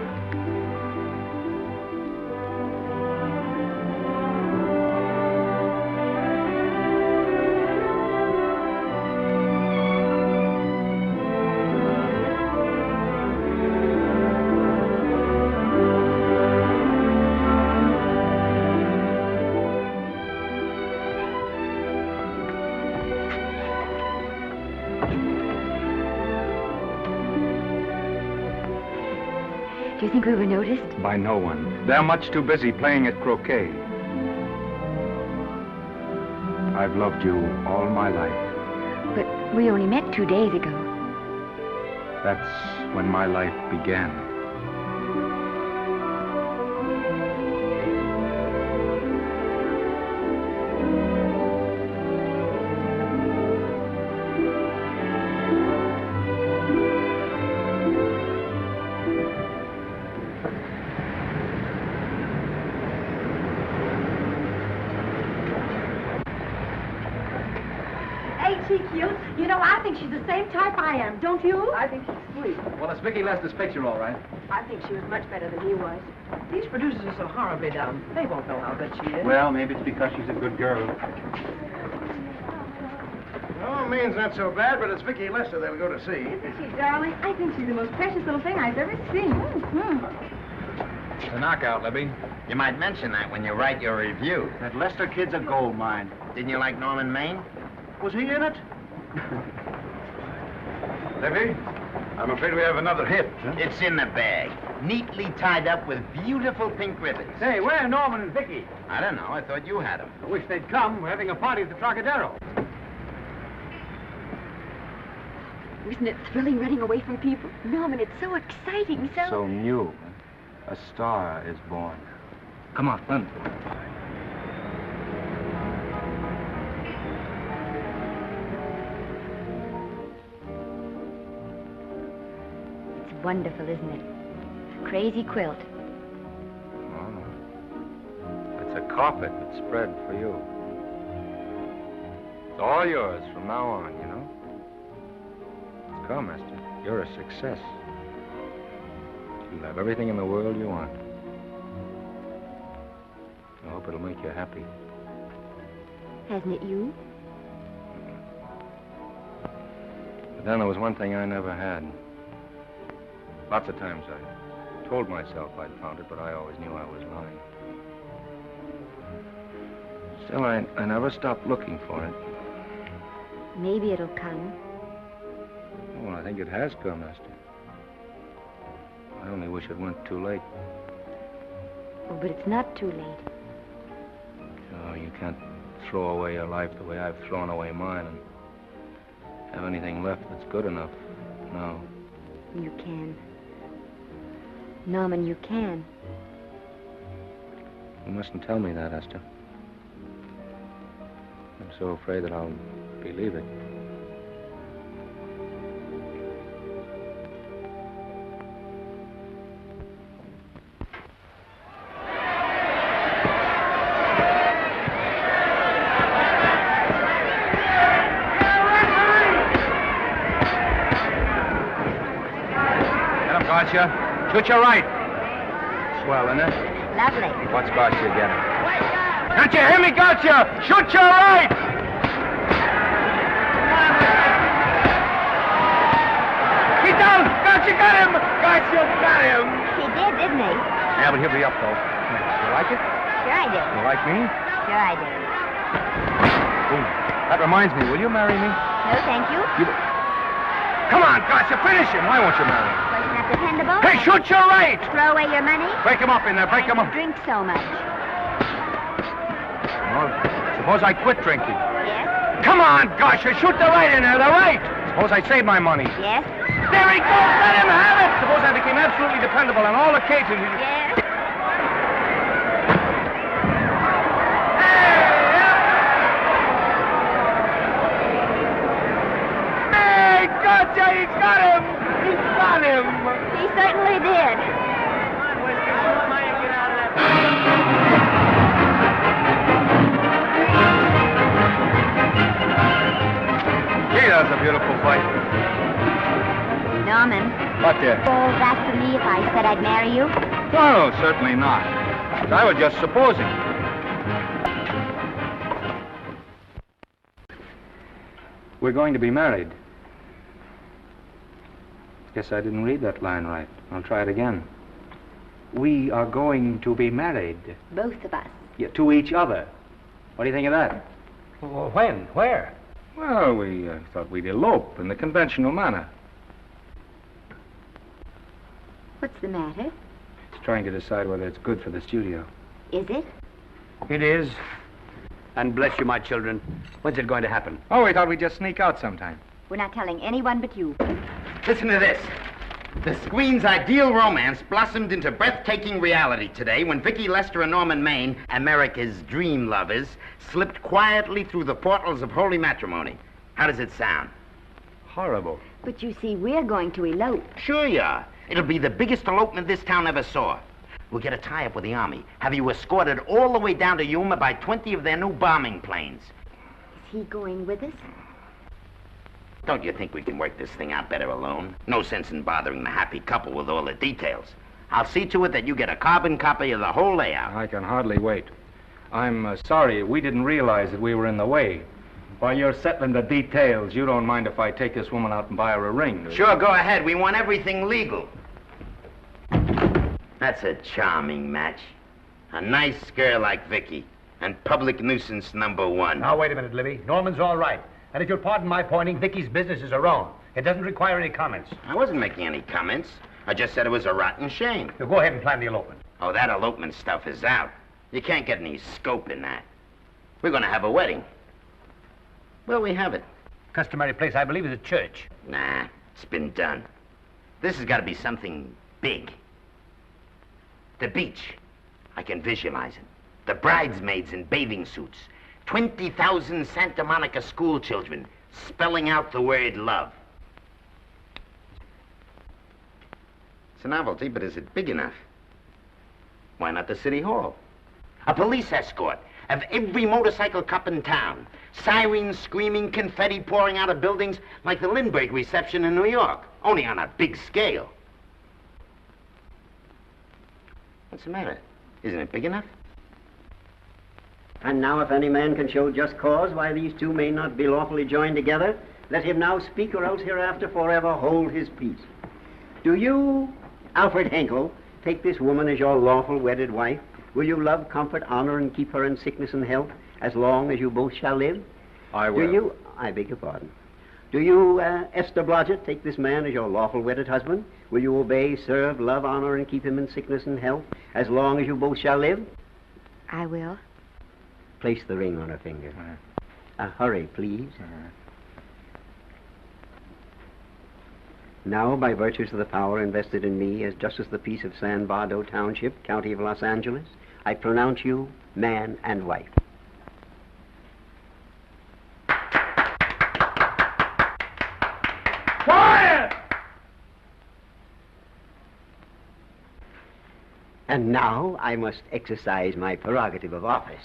Do you think we were noticed? By no one. They're much too busy playing at croquet. I've loved you all my life. But we only met 2 days ago. That's when my life began. she cute? You know, I think she's the same type I am, don't you? I think she's sweet. Well, it's Vicky Lester's picture, all right. I think she was much better than he was. These producers are so horribly dumb. They won't know how good she is. Well, maybe it's because she's a good girl. Oh, Maine's not so bad, but it's Vicky Lester they'll go to see. Isn't she, darling? I think she's the most precious little thing I've ever seen. It's a knockout, Libby. You might mention that when you write your review. That Lester kid's a gold mine. Didn't you like Norman Maine? Was he in it? Libby, I'm afraid we have another hit. Huh? It's in the bag, neatly tied up with beautiful pink ribbons. Say, where are Norman and Vicky? I don't know. I thought you had them. I wish they'd come. We're having a party at the Trocadero. Isn't it thrilling running away from people? Norman, it's so exciting, So new. A star is born. Come on, run. It's wonderful, isn't it? Crazy quilt. Oh. It's a carpet that's spread for you. It's all yours from now on, you know? Come, Esther. You're a success. You'll have everything in the world you want. I hope it'll make you happy. Hasn't it you? But then there was one thing I never had. Lots of times I told myself I'd found it, but I always knew I was lying. Still, I never stopped looking for it. Maybe it'll come. Well, I think it has come, Esther. I only wish it went too late. Oh, but it's not too late. Oh, you can't throw away your life the way I've thrown away mine and have anything left that's good enough. No. You can. Norman, you can. You mustn't tell me that, Esther. I'm so afraid that I'll believe it. Gotcha. Shoot your right. Swell, isn't it? Lovely. What's gotcha again? Can't you hear me, gotcha? Shoot your right. He's down. Gotcha got him. Gotcha got him. He did, didn't he? Yeah, but he'll be up, though. You like it? Sure I do. You like me? Sure I do. Ooh, that reminds me. Will you marry me? No, thank you. Come on, gotcha. Finish him. Why won't you marry him? Wasn't that dependable? Hey, shoot your right. Throw away your money? Break him up in there. Break him up. Drink so much. Well, suppose I quit drinking. Yes? Come on, gotcha. Shoot the right in there. The right. Suppose I save my money. Yes? There he goes. Let him have it. Suppose I became absolutely dependable on all occasions. Yes? Gotcha, he got him! He got him! He certainly did. Gee, that was a beautiful fight. Norman. What dear? Oh, that's for me if I said I'd marry you. No, certainly not. I was just supposing. We're going to be married. Guess I didn't read that line right. I'll try it again. We are going to be married. Both of us. Yeah, to each other. What do you think of that? Well, when? Where? Well, we thought we'd elope in the conventional manner. What's the matter? It's trying to decide whether it's good for the studio. Is it? It is. And bless you, my children. When's it going to happen? Oh, we thought we'd just sneak out sometime. We're not telling anyone but you. Listen to this. The screen's ideal romance blossomed into breathtaking reality today when Vicky Lester and Norman Maine, America's dream lovers, slipped quietly through the portals of holy matrimony. How does it sound? Horrible. But you see, we're going to elope. Sure you are. It'll be the biggest elopement this town ever saw. We'll get a tie-up with the Army, have you escorted all the way down to Yuma by 20 of their new bombing planes. Is he going with us? Don't you think we can work this thing out better alone? No sense in bothering the happy couple with all the details. I'll see to it that you get a carbon copy of the whole layout. I can hardly wait. I'm sorry we didn't realize that we were in the way. While you're settling the details, you don't mind if I take this woman out and buy her a ring, do you? Sure, go ahead. We want everything legal. That's a charming match. A nice girl like Vicky. And public nuisance #1. Now, wait a minute, Libby. Norman's all right. And if you'll pardon my pointing, Vicky's business is her own. It doesn't require any comments. I wasn't making any comments. I just said it was a rotten shame. So go ahead and plan the elopement. Oh, that elopement stuff is out. You can't get any scope in that. We're going to have a wedding. Where'll we have it? Customary place, I believe, is a church. Nah, it's been done. This has got to be something big. The beach. I can visualize it. The bridesmaids in bathing suits. 20,000 Santa Monica school children spelling out the word love. It's a novelty, but is it big enough? Why not the city hall? A police escort of every motorcycle cop in town. Sirens screaming, confetti pouring out of buildings like the Lindbergh reception in New York, only on a big scale. What's the matter? Isn't it big enough? And now if any man can show just cause why these two may not be lawfully joined together, let him now speak, or else hereafter forever hold his peace. Do you, Alfred Henkel, take this woman as your lawful wedded wife? Will you love, comfort, honor, and keep her in sickness and health as long as you both shall live? I will. Do you, I beg your pardon. Do you, Esther Blodgett, take this man as your lawful wedded husband? Will you obey, serve, love, honor, and keep him in sickness and health as long as you both shall live? I will. Place the ring on her finger. Hurry, please. Now, by virtues of the power invested in me as Justice of the Peace of San Bardo Township, County of Los Angeles, I pronounce you man and wife. Quiet! And now I must exercise my prerogative of office.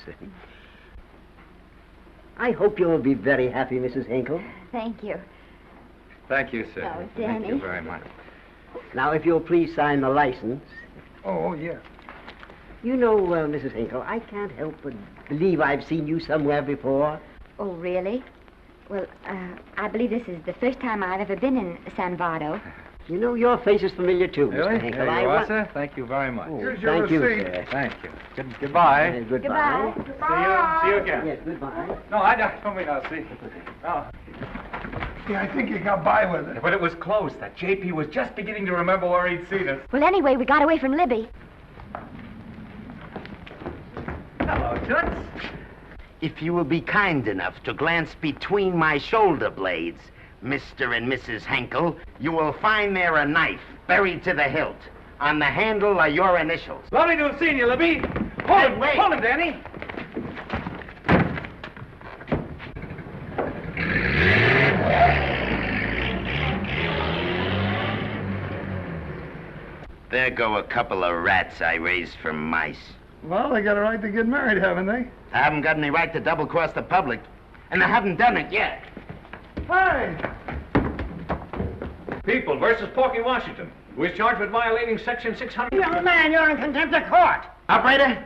I hope you'll be very happy, Mrs. Henkel. Thank you. Thank you, sir. Oh, Thank Danny. you very much. Now, if you'll please sign the license. Oh, yeah. You know, Mrs. Henkel, I can't help but believe I've seen you somewhere before. Oh, really? Well, I believe this is the first time I've ever been in San Bardo. You know, your face is familiar, too, Really? Mr. Henkel. There you are, sir. Thank you very much. Oh, thank you, sir. Thank you. Goodbye. Goodbye. See you again. Yes, goodbye. No, I don't mean I'll see. No. Yeah, I think you got by with it. But it was close. That JP was just beginning to remember where he'd seen us. Well, anyway, we got away from Libby. Hello, Toots. If you will be kind enough to glance between my shoulder blades, Mr. and Mrs. Henkel, you will find there a knife buried to the hilt. On the handle are your initials. Lovely to have seen you, Libby. Hold him, Hold him, Danny. There go a couple of rats I raised from mice. Well, they got a right to get married, haven't they? I haven't got any right to double-cross the public, and I haven't done it yet. Hey! People versus Porky Washington, who is charged with violating Section 600. Young man, you're in contempt of court. Operator,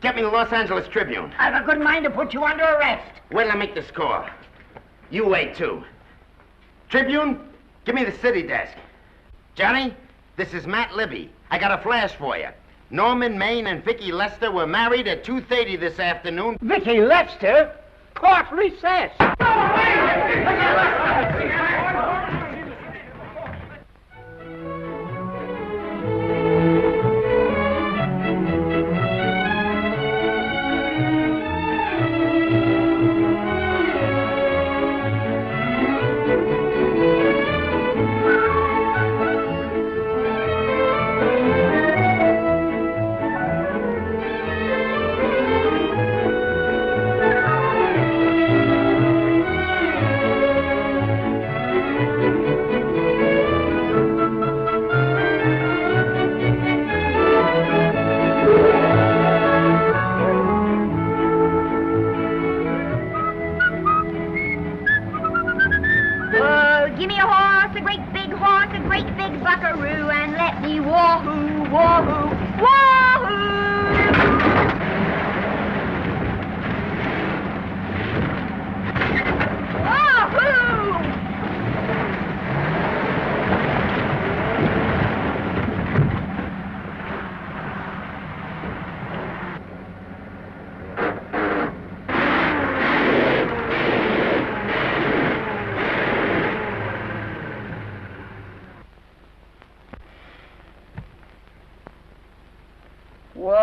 get me the Los Angeles Tribune. I've a good mind to put you under arrest. Wait till I make this call. You wait, too. Tribune, give me the city desk. Johnny, this is Matt Libby. I got a flash for you. Norman Maine and Vicky Lester were married at 2:30 this afternoon. Vicky Lester? Court recess.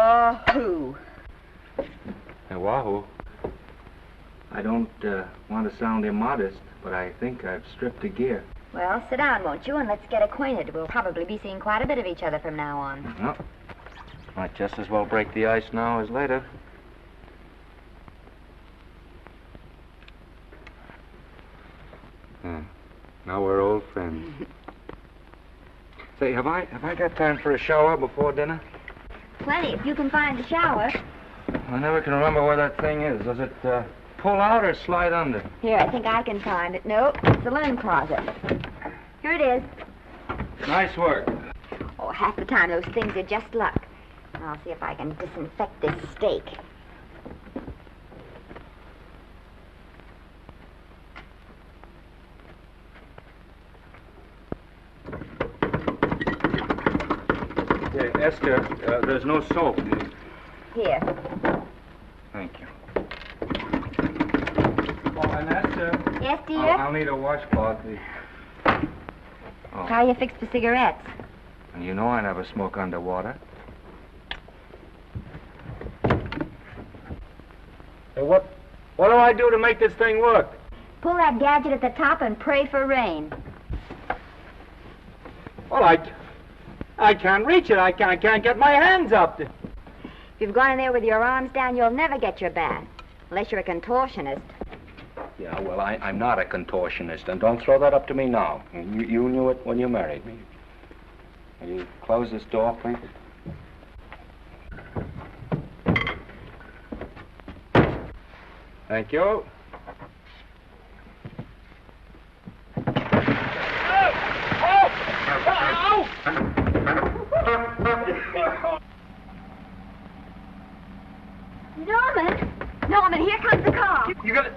Wahoo. Hey, wahoo. I don't want to sound immodest, but I think I've stripped a gear. Well, sit down, won't you, and let's get acquainted. We'll probably be seeing quite a bit of each other from now on. Well, might just as well break the ice now as later. Now we're old friends. Say, have I got time for a shower before dinner? Plenty, if you can find a shower. I never can remember where that thing is. Does it pull out or slide under? Here, I think I can find it. Nope, it's the linen closet. Here it is. Nice work. Oh, half the time those things are just luck. I'll see if I can disinfect this steak. Esther, there's no soap. Here. Thank you. Oh, and Esther. Yes, dear? I'll need a washcloth. Oh. How are you fixed for cigarettes? And you know I never smoke underwater. Hey, what do I do to make this thing work? Pull that gadget at the top and pray for rain. Well, I can't reach it. I can't get my hands up. If you've gone in there with your arms down, you'll never get your bath. Unless you're a contortionist. Yeah, well, I'm not a contortionist, and don't throw that up to me now. You knew it when you married me. Will you close this door, please? Thank you. Norman, here comes the car. You got it?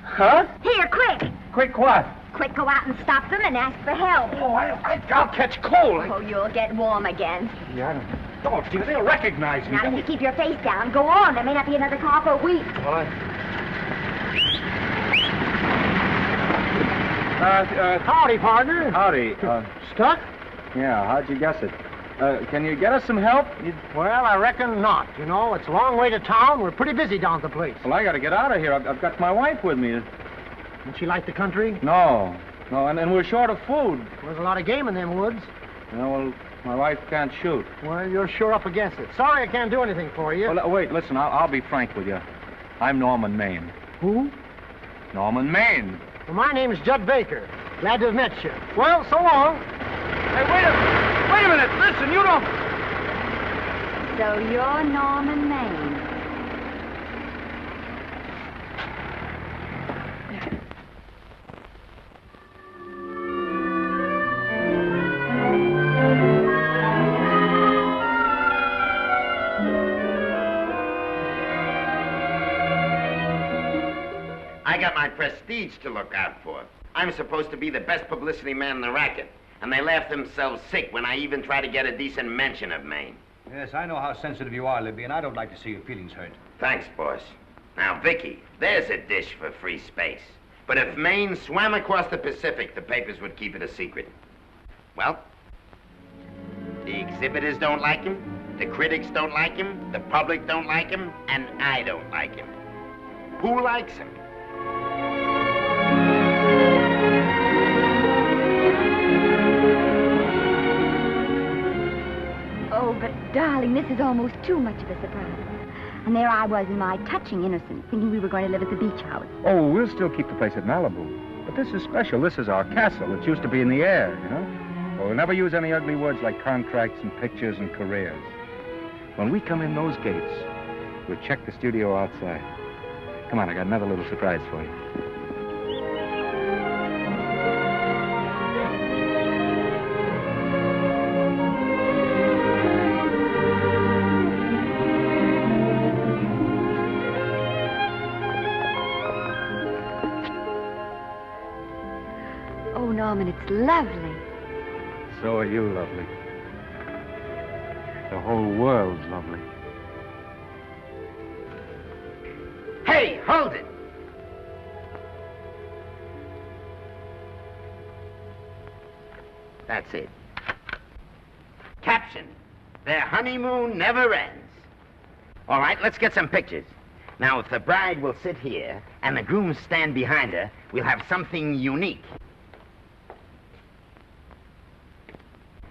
Huh? Here, quick. Quick what? Quick, go out and stop them and ask for help. Oh, I'll catch cold. Oh, you'll get warm again. Yeah, don't, dear. They'll recognize me. Now, if you keep your face down, go on. There may not be another car for a week. Well, Howdy, partner. Howdy. Stuck? Yeah, how'd you guess it? Can you get us some help? Well, I reckon not. You know, it's a long way to town. We're pretty busy down at the place. Well, I got to get out of here. I've got my wife with me. Doesn't she like the country? No, and we're short of food. There's a lot of game in them woods. You know, well, my wife can't shoot. Well, you're sure up against it. Sorry I can't do anything for you. Well, wait, listen, I'll be frank with you. I'm Norman Maine. Who? Norman Maine. Well, my name's Judd Baker. Glad to have met you. Well, so long. Hey, wait a minute. Listen, you don't... So you're Norman Maine. I got my prestige to look out for. I'm supposed to be the best publicity man in the racket, and they laugh themselves sick when I even try to get a decent mention of Maine. Yes, I know how sensitive you are, Libby, and I don't like to see your feelings hurt. Thanks, boss. Now, Vicky, there's a dish for free space. But if Maine swam across the Pacific, the papers would keep it a secret. Well, the exhibitors don't like him, the critics don't like him, the public don't like him, and I don't like him. Who likes him? Oh, but darling, this is almost too much of a surprise. And there I was in my touching innocence, thinking we were going to live at the beach house. Oh, we'll still keep the place at Malibu. But this is special. This is our castle. It used to be in the air, you know? Well, we'll never use any ugly words like contracts and pictures and careers. When we come in those gates, we'll check the studio outside. Come on, I got another little surprise for you. Oh, Norman, it's lovely. So are you lovely. The whole world's lovely. Hey, hold it! That's it. Caption: Their honeymoon never ends. All right, let's get some pictures. Now, if the bride will sit here and the groom stand behind her, we'll have something unique.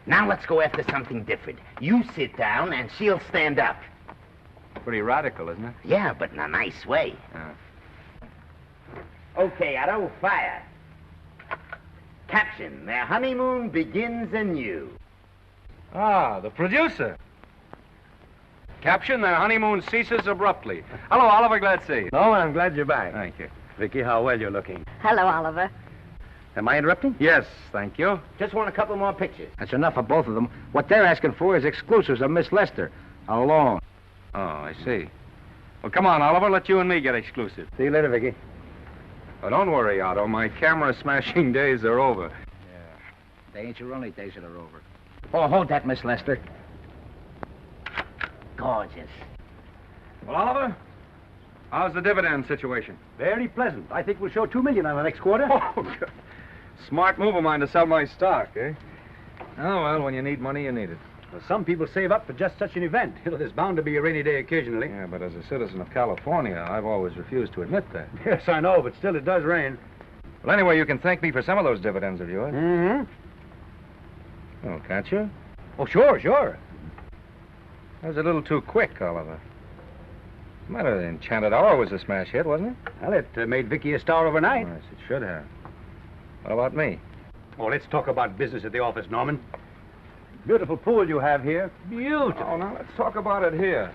Now let's go after something different. You sit down and she'll stand up. Pretty radical, isn't it? Yeah, but in a nice way. Okay, Otto, fire. Caption, their honeymoon begins anew. Ah, the producer. Caption, their honeymoon ceases abruptly. Hello, Oliver, glad to see you. No, I'm glad you're back. Thank you. Vicky, how well you're looking. Hello, Oliver. Am I interrupting? Yes, thank you. Just want a couple more pictures. That's enough of both of them. What they're asking for is exclusives of Miss Lester. Alone. Oh, I see. Well, come on, Oliver, let you and me get exclusive. See you later, Vicky. Oh, don't worry, Otto. My camera smashing days are over. They ain't your only days that are over. Oh, hold that, Miss Lester. Gorgeous. Well, Oliver, how's the dividend situation? Very pleasant. I think we'll show $2 million on the next quarter. Oh, good. Smart move of mine to sell my stock, eh? Oh, well, when you need money, you need it. Well, some people save up for just such an event. You know, there's bound to be a rainy day occasionally. Yeah, but as a citizen of California, I've always refused to admit that. Yes, I know, but still it does rain. Well, anyway, you can thank me for some of those dividends of yours. Mm-hmm. Oh, can't you? Oh, sure, sure. That was a little too quick, Oliver. The matter, the Enchanted Hour was a smash hit, wasn't it? Well, it made Vicky a star overnight. Yes, it should have. What about me? Oh, let's talk about business at the office, Norman. Beautiful pool you have here. Beautiful. Oh, now let's talk about it here.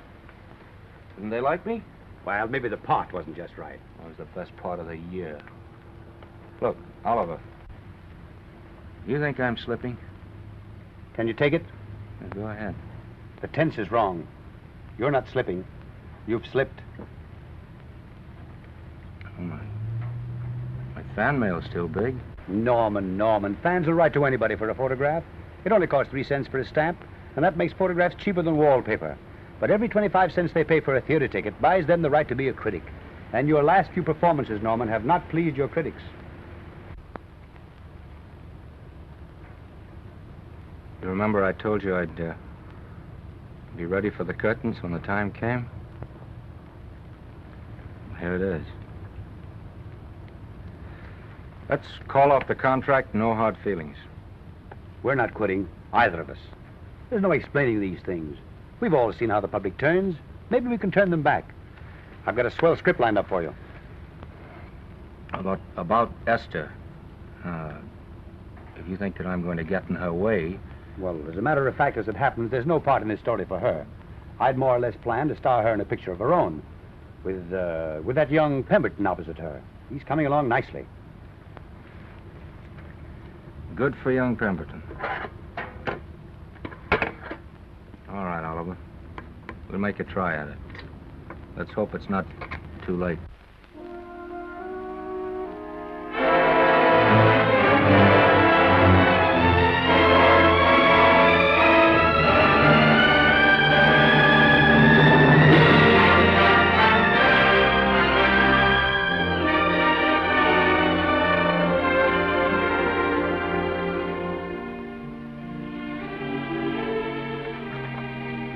Didn't they like me? Well, maybe the part wasn't just right. That was the best part of the year. Look, Oliver. You think I'm slipping? Can you take it? Yeah, go ahead. The tense is wrong. You're not slipping. You've slipped. Oh, my fan mail's still big. Norman. Fans will write to anybody for a photograph. It only costs 3 cents for a stamp, and that makes photographs cheaper than wallpaper. But every 25 cents they pay for a theater ticket buys them the right to be a critic. And your last few performances, Norman, have not pleased your critics. You remember I told you I'd be ready for the curtains when the time came? Here it is. Let's call off the contract, no hard feelings. We're not quitting, either of us. There's no explaining these things. We've all seen how the public turns. Maybe we can turn them back. I've got a swell script lined up for you. About Esther. If you think that I'm going to get in her way... Well, as a matter of fact, as it happens, there's no part in this story for her. I'd more or less planned to star her in a picture of her own, with that young Pemberton opposite her. He's coming along nicely. Good for young Pemberton. All right, Oliver. We'll make a try at it. Let's hope it's not too late.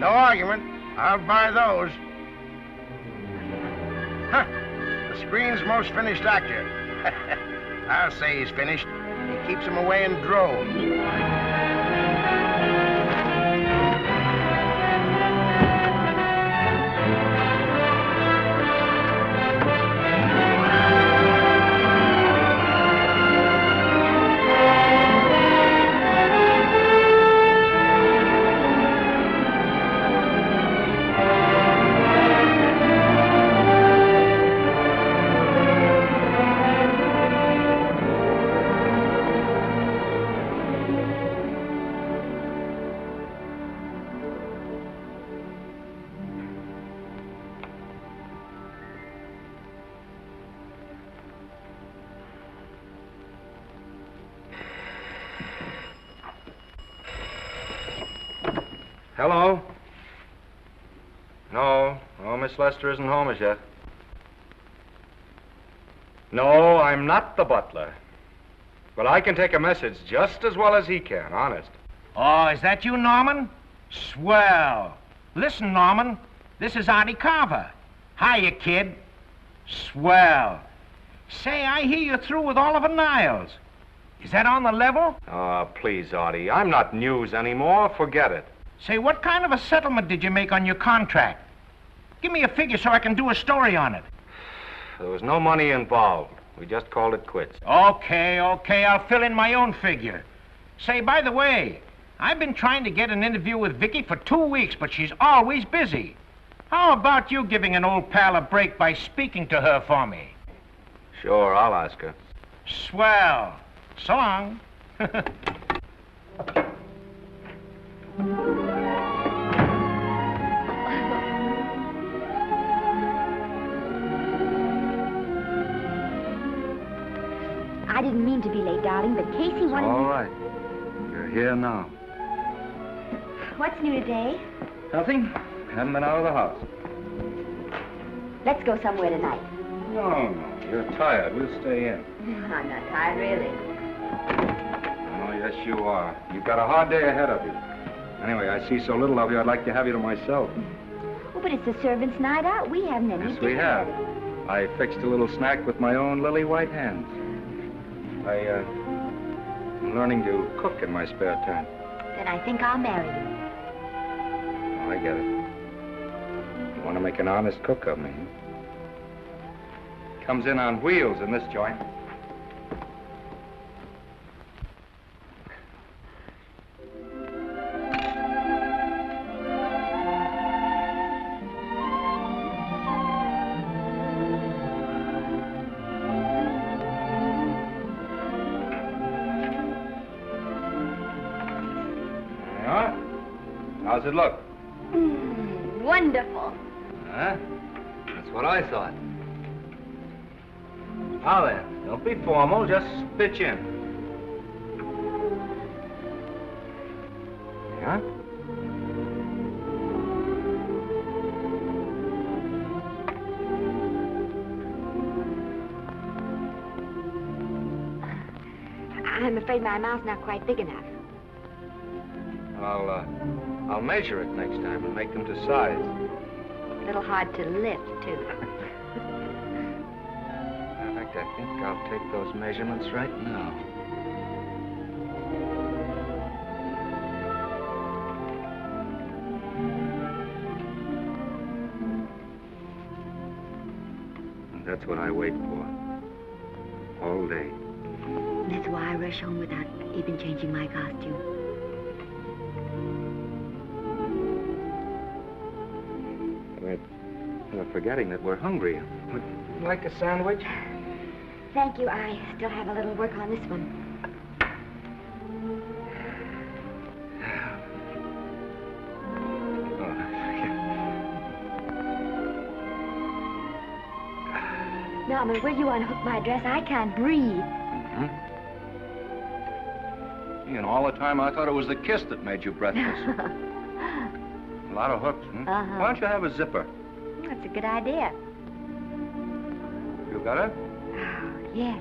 No argument. I'll buy those. Huh. The screen's most finished actor. I'll say he's finished. He keeps them away in droves. Hello? No, Miss Lester isn't home as yet. No, I'm not the butler. But I can take a message just as well as he can, honest. Oh, is that you, Norman? Swell. Listen, Norman, This is Artie Carver. Hiya, kid. Swell. Say, I hear you're through with Oliver Niles. Is that on the level? Oh, please, Artie. I'm not news anymore. Forget it. Say, what kind of a settlement did you make on your contract? Give me a figure so I can do a story on it. There was no money involved. We just called it quits. Okay, I'll fill in my own figure. Say, by the way, I've been trying to get an interview with Vicky for 2 weeks, but she's always busy. How about you giving an old pal a break by speaking to her for me? Sure, I'll ask her. Swell. So long. I didn't mean to be late, darling, but Casey wanted All right. You're here now. What's new today? Nothing. Haven't been out of the house. Let's go somewhere tonight. No. You're tired. We'll stay in. I'm not tired, really. Oh, yes, you are. You've got a hard day ahead of you. Anyway, I see so little of you, I'd like to have you to myself. Oh, but it's the servants' night out. We haven't any Yes, we dinner. have. I fixed a little snack with my own lily white hands. I'm learning to cook in my spare time. Then I think I'll marry you. Oh, I get it. You want to make an honest cook of me, huh? Comes in on wheels in this joint. Yeah? How's it look? Wonderful. Huh? That's what I thought. Now then, don't be formal, just pitch in. Yeah? I'm afraid my mouth's not quite big enough. I'll measure it next time and make them to size. A little hard to lift, too. In fact, I think I'll take those measurements right now. And that's what I wait for. All day. That's why I rush home without even changing my costume. We're forgetting that we're hungry. Would you like a sandwich? Thank you. I still have a little work on this one. Norman, will you unhook my dress? I can't breathe. Mm-hmm. And all the time I thought it was the kiss that made you breathless. A lot of hooks, hmm? Uh-huh. Why don't you have a zipper? That's a good idea. You got it? Yes.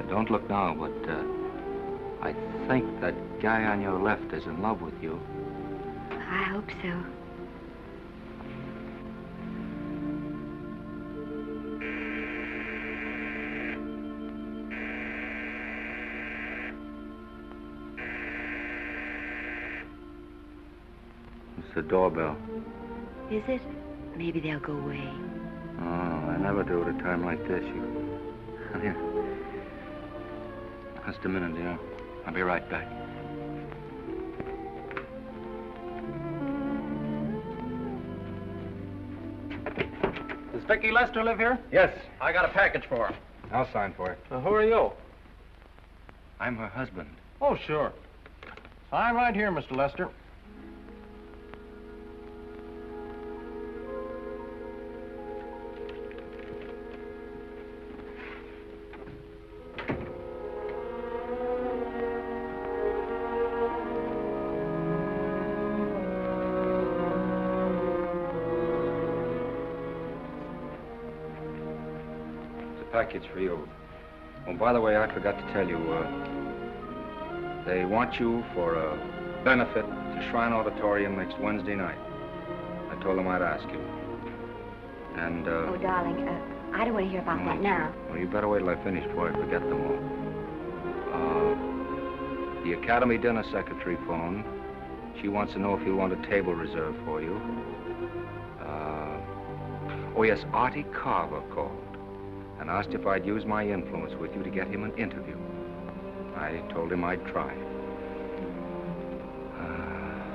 Don't look now, but I think that guy on your left is in love with you. I hope so. It's the doorbell. Is it? Maybe they'll go away. Oh, I never do at a time like this. Here. Just a minute, dear. I'll be right back. Does Vicky Lester live here? Yes. I got a package for her. I'll sign for it. Who are you? I'm her husband. Oh, sure. Sign right here, Mr. Lester. Package for you. Oh, by the way, I forgot to tell you, they want you for a benefit to Shrine Auditorium next Wednesday night. I told them I'd ask you. And, Oh, darling, I don't want to hear about that now. Well, you better wait till I finish before I forget them all. The Academy dinner secretary phoned. She wants to know if you want a table reserved for you. Oh, yes, Artie Carver called and asked if I'd use my influence with you to get him an interview. I told him I'd try.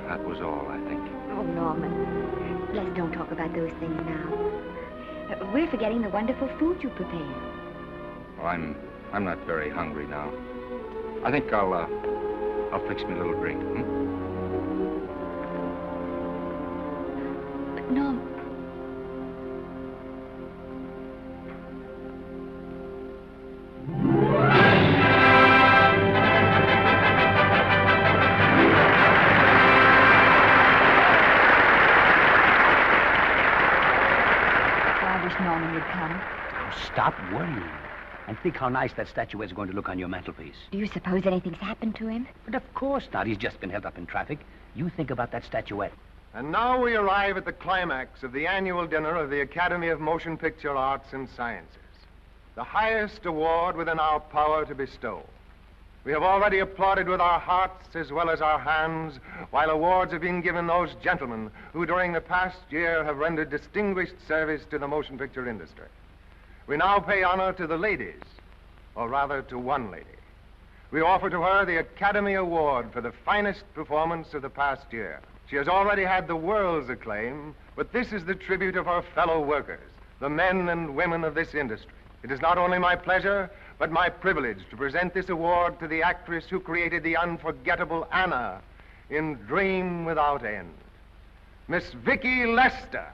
That was all, I think. Oh, Norman, let's don't talk about those things now. We're forgetting the wonderful food you prepared. Well, I'm not very hungry now. I think I'll fix me a little drink, But, Norm... Stop worrying. And think how nice that statuette's going to look on your mantelpiece. Do you suppose anything's happened to him? But of course not. He's just been held up in traffic. You think about that statuette. And now we arrive at the climax of the annual dinner of the Academy of Motion Picture Arts and Sciences, the highest award within our power to bestow. We have already applauded with our hearts as well as our hands, while awards have been given those gentlemen who during the past year have rendered distinguished service to the motion picture industry. We now pay honor to the ladies, or rather to one lady. We offer to her the Academy Award for the finest performance of the past year. She has already had the world's acclaim, but this is the tribute of her fellow workers, the men and women of this industry. It is not only my pleasure, but my privilege to present this award to the actress who created the unforgettable Anna in Dream Without End, Miss Vicki Lester.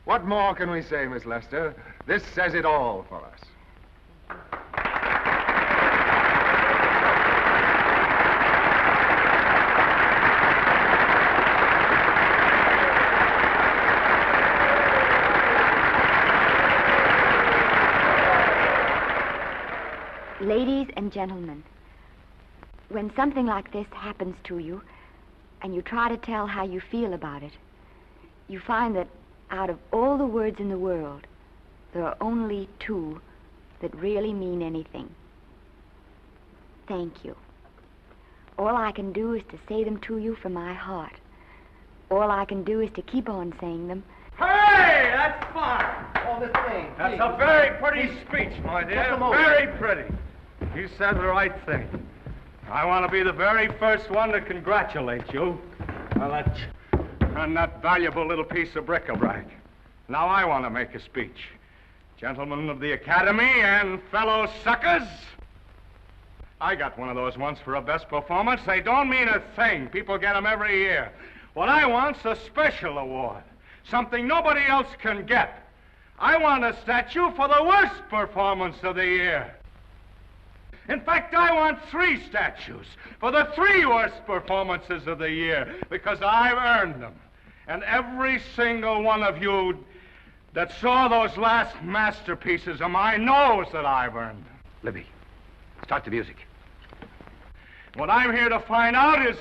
What more can we say, Miss Lester? This says it all for us. Ladies and gentlemen, when something like this happens to you, and you try to tell how you feel about it, you find that out of all the words in the world, there are only two that really mean anything. Thank you. All I can do is to say them to you from my heart. All I can do is to keep on saying them. Hey, that's fine. Oh, this thing. That's a very pretty speech, my dear. Very pretty. You said the right thing. I want to be the very first one to congratulate you on that valuable little piece of bric-a-brac. Now I want to make a speech. Gentlemen of the Academy and fellow suckers, I got one of those once for a best performance. They don't mean a thing. People get them every year. What I want's a special award, something nobody else can get. I want a statue for the worst performance of the year. In fact, I want 3 statues for the 3 worst performances of the year, because I've earned them. And every single one of you that saw those last masterpieces of mine knows that I've earned them. Libby, start the music. What I'm here to find out is,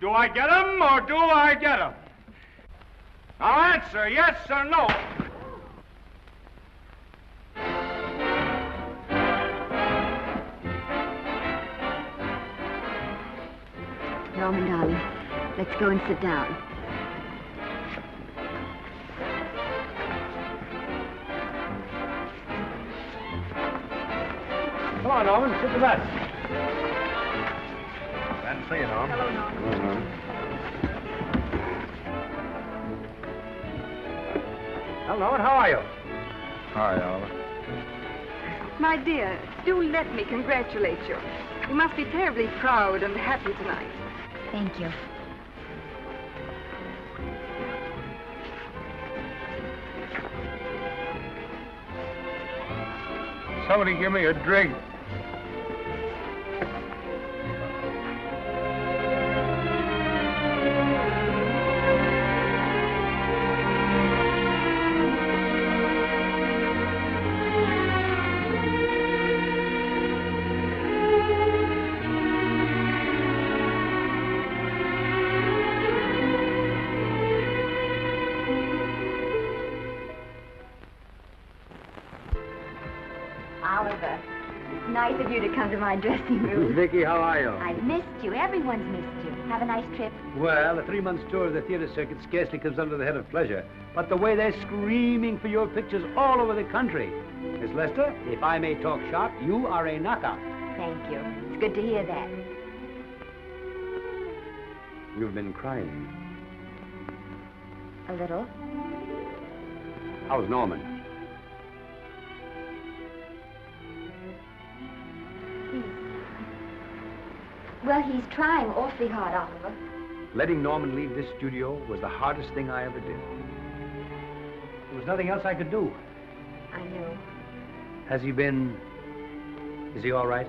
do I get them or do I get them? Now answer yes or no. Norman, darling, let's go and sit down. Come on, Norman, sit to that. Glad to see you, Norman. Hello, Norman. Well, Norman, how are you? Hi, Oliver. My dear, do let me congratulate you. You must be terribly proud and happy tonight. Thank you. Somebody give me a drink. Oliver, it's nice of you to come to my dressing room. Vicky, how are you? I've missed you. Everyone's missed you. Have a nice trip. Well, a 3-month tour of the theater circuit scarcely comes under the head of pleasure. But the way they're screaming for your pictures all over the country. Miss Lester, if I may talk shop, you are a knockout. Thank you. It's good to hear that. You've been crying. A little. How's Norman? Well, he's trying awfully hard, Oliver. Letting Norman leave this studio was the hardest thing I ever did. There was nothing else I could do. I know. Has he been... Is he all right?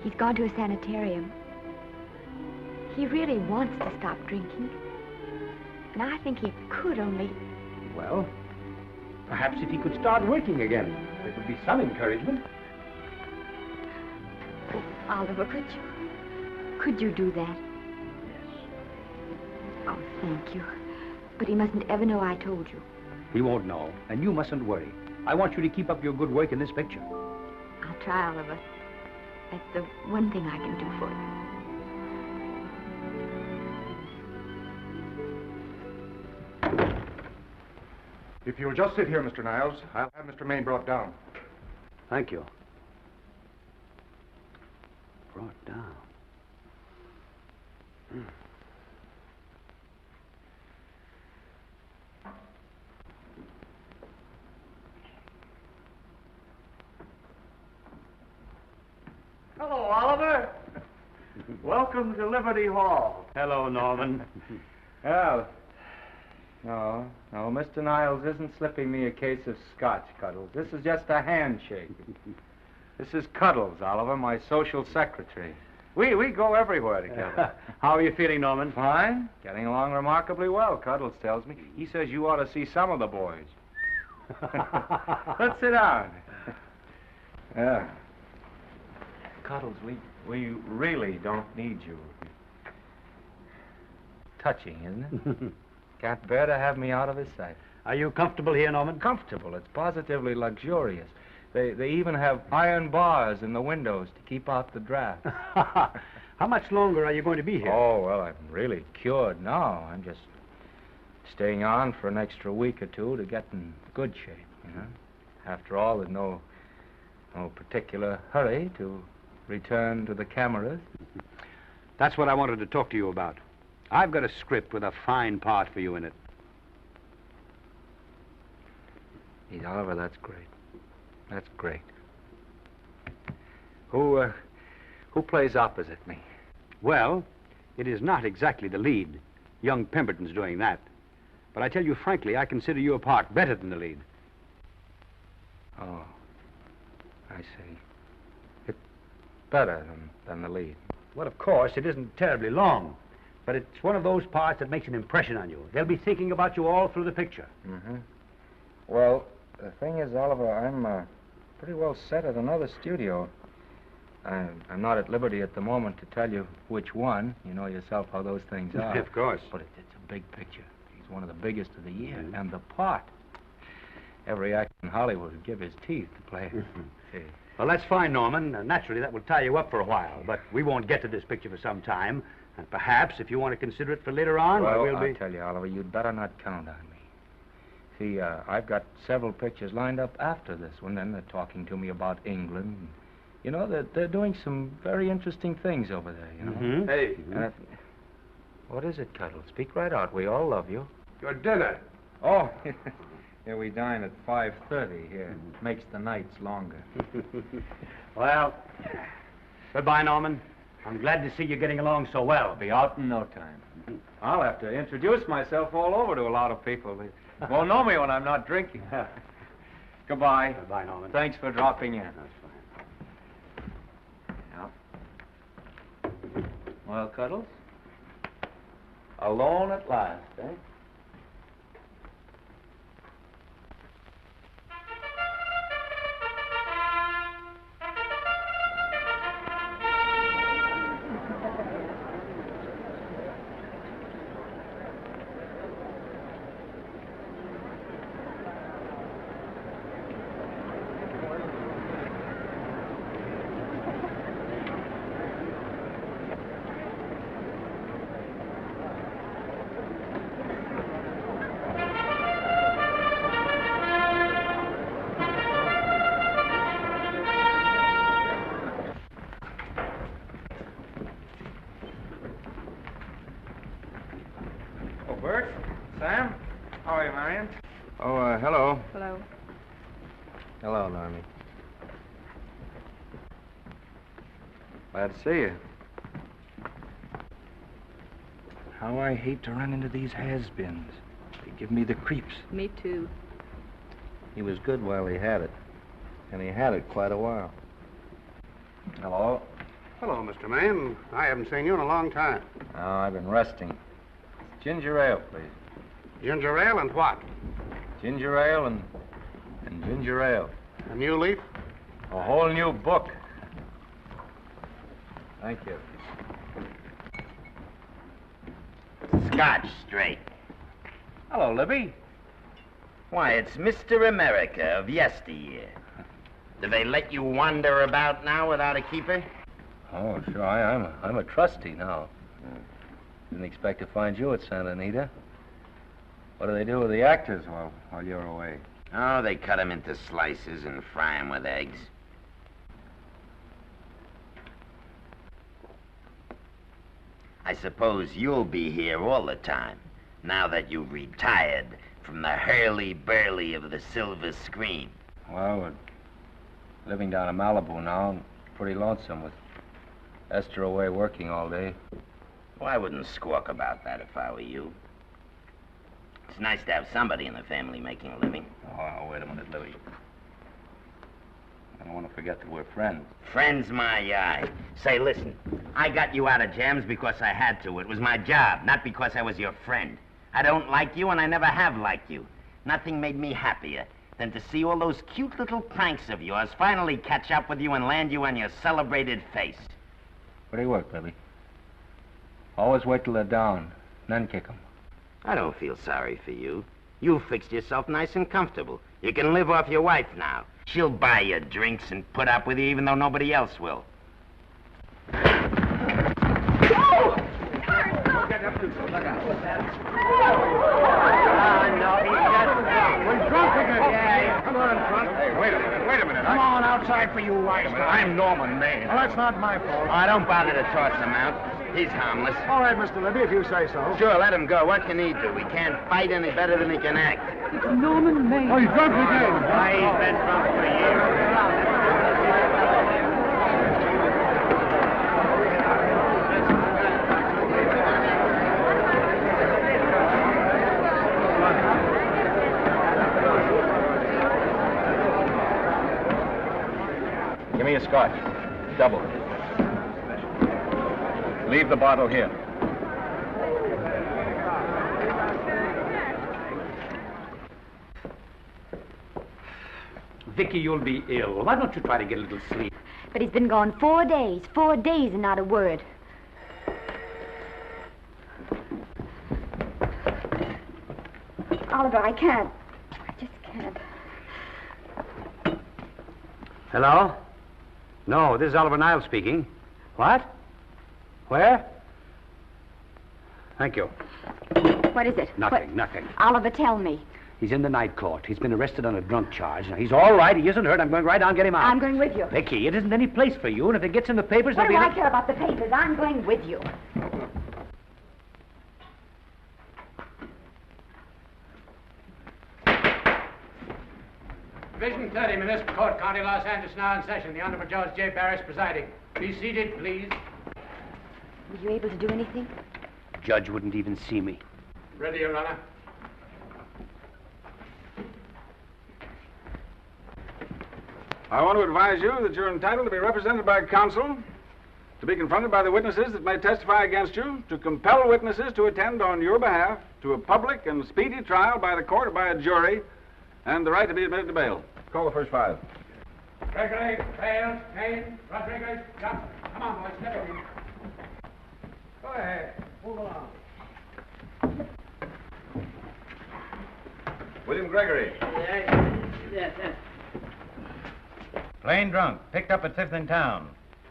He's gone to a sanitarium. He really wants to stop drinking. And I think he could only... Well, perhaps if he could start working again, there would be some encouragement. Oh, Oliver, could you do that? Yes. Oh, thank you. But he mustn't ever know I told you. He won't know, and you mustn't worry. I want you to keep up your good work in this picture. I'll try, Oliver. That's the one thing I can do for you. If you'll just sit here, Mr. Niles, I'll have Mr. Maine brought down. Thank you. Brought down. Hello, Oliver. Welcome to Liberty Hall. Hello, Norman. Well, no, Mr. Niles isn't slipping me a case of scotch, Cuddles. This is just a handshake. This is Cuddles, Oliver, my social secretary. We go everywhere together. How are you feeling, Norman? Fine. Getting along remarkably well, Cuddles tells me. He says you ought to see some of the boys. Let's sit down. Yeah. Cuddles, we really don't need you. Touching, isn't it? Can't bear to have me out of his sight. Are you comfortable here, Norman? Comfortable. It's positively luxurious. They even have iron bars in the windows to keep out the draft. How much longer are you going to be here? Oh, well, I'm really cured now. I'm just staying on for an extra week or two to get in good shape, you know. After all, there's no particular hurry to return to the cameras. That's what I wanted to talk to you about. I've got a script with a fine part for you in it. Gee, Oliver, that's great. That's great. Who plays opposite me? Well, it is not exactly the lead. Young Pemberton's doing that. But I tell you frankly, I consider your part better than the lead. Oh, I see. It's better than the lead. Well, of course, it isn't terribly long. But it's one of those parts that makes an impression on you. They'll be thinking about you all through the picture. Mm-hmm. Well, the thing is, Oliver, I'm pretty well set at another studio. I'm not at liberty at the moment to tell you which one. You know yourself how those things are. Of course. But it's a big picture. It's one of the biggest of the year. And the part. Every actor in Hollywood would give his teeth to play it. See. Well, that's fine, Norman. Naturally, that will tie you up for a while. But we won't get to this picture for some time. And perhaps, if you want to consider it for later on, well, we'll be... I'll tell you, Oliver, you'd better not count on me. See, I've got several pictures lined up after this one, and they're talking to me about England. You know, they're doing some very interesting things over there, you know. Mm-hmm. Hey. What is it, Cuddle? Speak right out. We all love you. Your dinner. Oh, yeah, we dine at 5:30 here. It makes the nights longer. Well, goodbye, Norman. I'm glad to see you getting along so well. I'll be out in no time. I'll have to introduce myself all over to a lot of people. They won't know me when I'm not drinking. Goodbye. Goodbye, Norman. Thanks for dropping in. That's fine. Yeah. Well, Cuddles? Alone at last, eh? Sam? How are you, Marion? Oh, hello. Hello. Hello, Normie. Glad to see you. How I hate to run into these has-beens. They give me the creeps. Me too. He was good while he had it. And he had it quite a while. Hello. Hello, Mr. Maine. I haven't seen you in a long time. Oh, I've been resting. Ginger ale, please. Ginger ale and what? Ginger ale and ginger ale. A new leaf? A whole new book. Thank you. Scotch straight. Hello, Libby. Why, it's Mr. America of yesteryear. Do they let you wander about now without a keeper? Oh, sure. I'm a trustee now. Didn't expect to find you at Santa Anita. What do they do with the actors while you're away? Oh, they cut them into slices and fry them with eggs. I suppose you'll be here all the time, now that you've retired from the hurly-burly of the silver screen. Well, we're living down in Malibu now, and pretty lonesome with Esther away working all day. Well, I wouldn't squawk about that if I were you. It's nice to have somebody in the family making a living. Oh, wait a minute, Libby. I don't want to forget that we're friends. Friends, my eye. Say, listen, I got you out of jams because I had to. It was my job, not because I was your friend. I don't like you, and I never have liked you. Nothing made me happier than to see all those cute little pranks of yours finally catch up with you and land you on your celebrated face. Where do you work, Libby? Always wait till they're down, then kick 'em. I don't feel sorry for you. You fixed yourself nice and comfortable. You can live off your wife now. She'll buy you drinks and put up with you even though nobody else will. We're drunk again. Yeah. Come on, Trump. Hey, wait a minute. Come on outside for you, wise guy. I'm Norman Maine. Well, that's not my fault. Oh, don't bother to toss him out. He's harmless. All right, Mr. Libby, if you say so. Sure, let him go. What can he do? He can't fight any better than he can act. It's Norman Maine. Oh, he's drunk again. Why, he's been drunk for years. Give me a scotch. Double. Leave the bottle here. Vicky, you'll be ill. Why don't you try to get a little sleep? But he's been gone 4 days. 4 days and not a word. Oliver, I can't. I just can't. Hello? No, this is Oliver Niles speaking. What? Where? Thank you. What is it? Nothing, nothing. Oliver, tell me. He's in the night court. He's been arrested on a drunk charge. Now, he's all right. He isn't hurt. I'm going right down and get him out. I'm going with you. Vicky, it isn't any place for you, and if it gets in the papers, What do there'll I be... care about the papers? I'm going with you. Division 30, Municipal Court, County Los Angeles, now in session. The Honorable Judge J. Barris presiding. Be seated, please. Were you able to do anything? Judge wouldn't even see me. Ready, Your Honor. I want to advise you that you're entitled to be represented by counsel, to be confronted by the witnesses that may testify against you, to compel witnesses to attend on your behalf to a public and speedy trial by the court or by a jury, and the right to be admitted to bail. Call the first 5. Gregory, Bales, Kane, Rodriguez, Johnson. Come on, boys, step in. Go ahead. Move along. William Gregory. Yes. Plain drunk, picked up at 5th in town.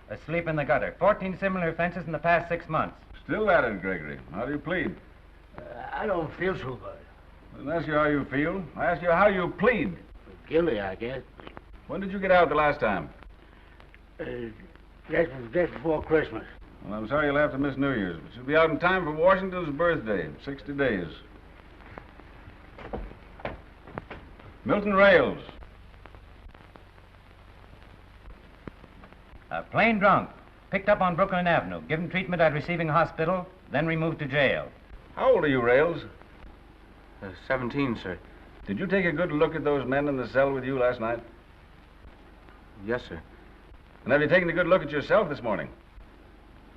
Asleep in the gutter. 14 similar offenses in the past 6 months. Still at it, Gregory. How do you plead? I don't feel so good. I didn't ask you how you feel. I asked you how you plead. Guilty, I guess. When did you get out the last time? Just before Christmas. Well, I'm sorry you'll have to miss New Year's, but you'll be out in time for Washington's birthday, 60 days. Milton Rails. Plain drunk, picked up on Brooklyn Avenue, given treatment at receiving hospital, then removed to jail. How old are you, Rails? 17, sir. Did you take a good look at those men in the cell with you last night? Yes, sir. And have you taken a good look at yourself this morning?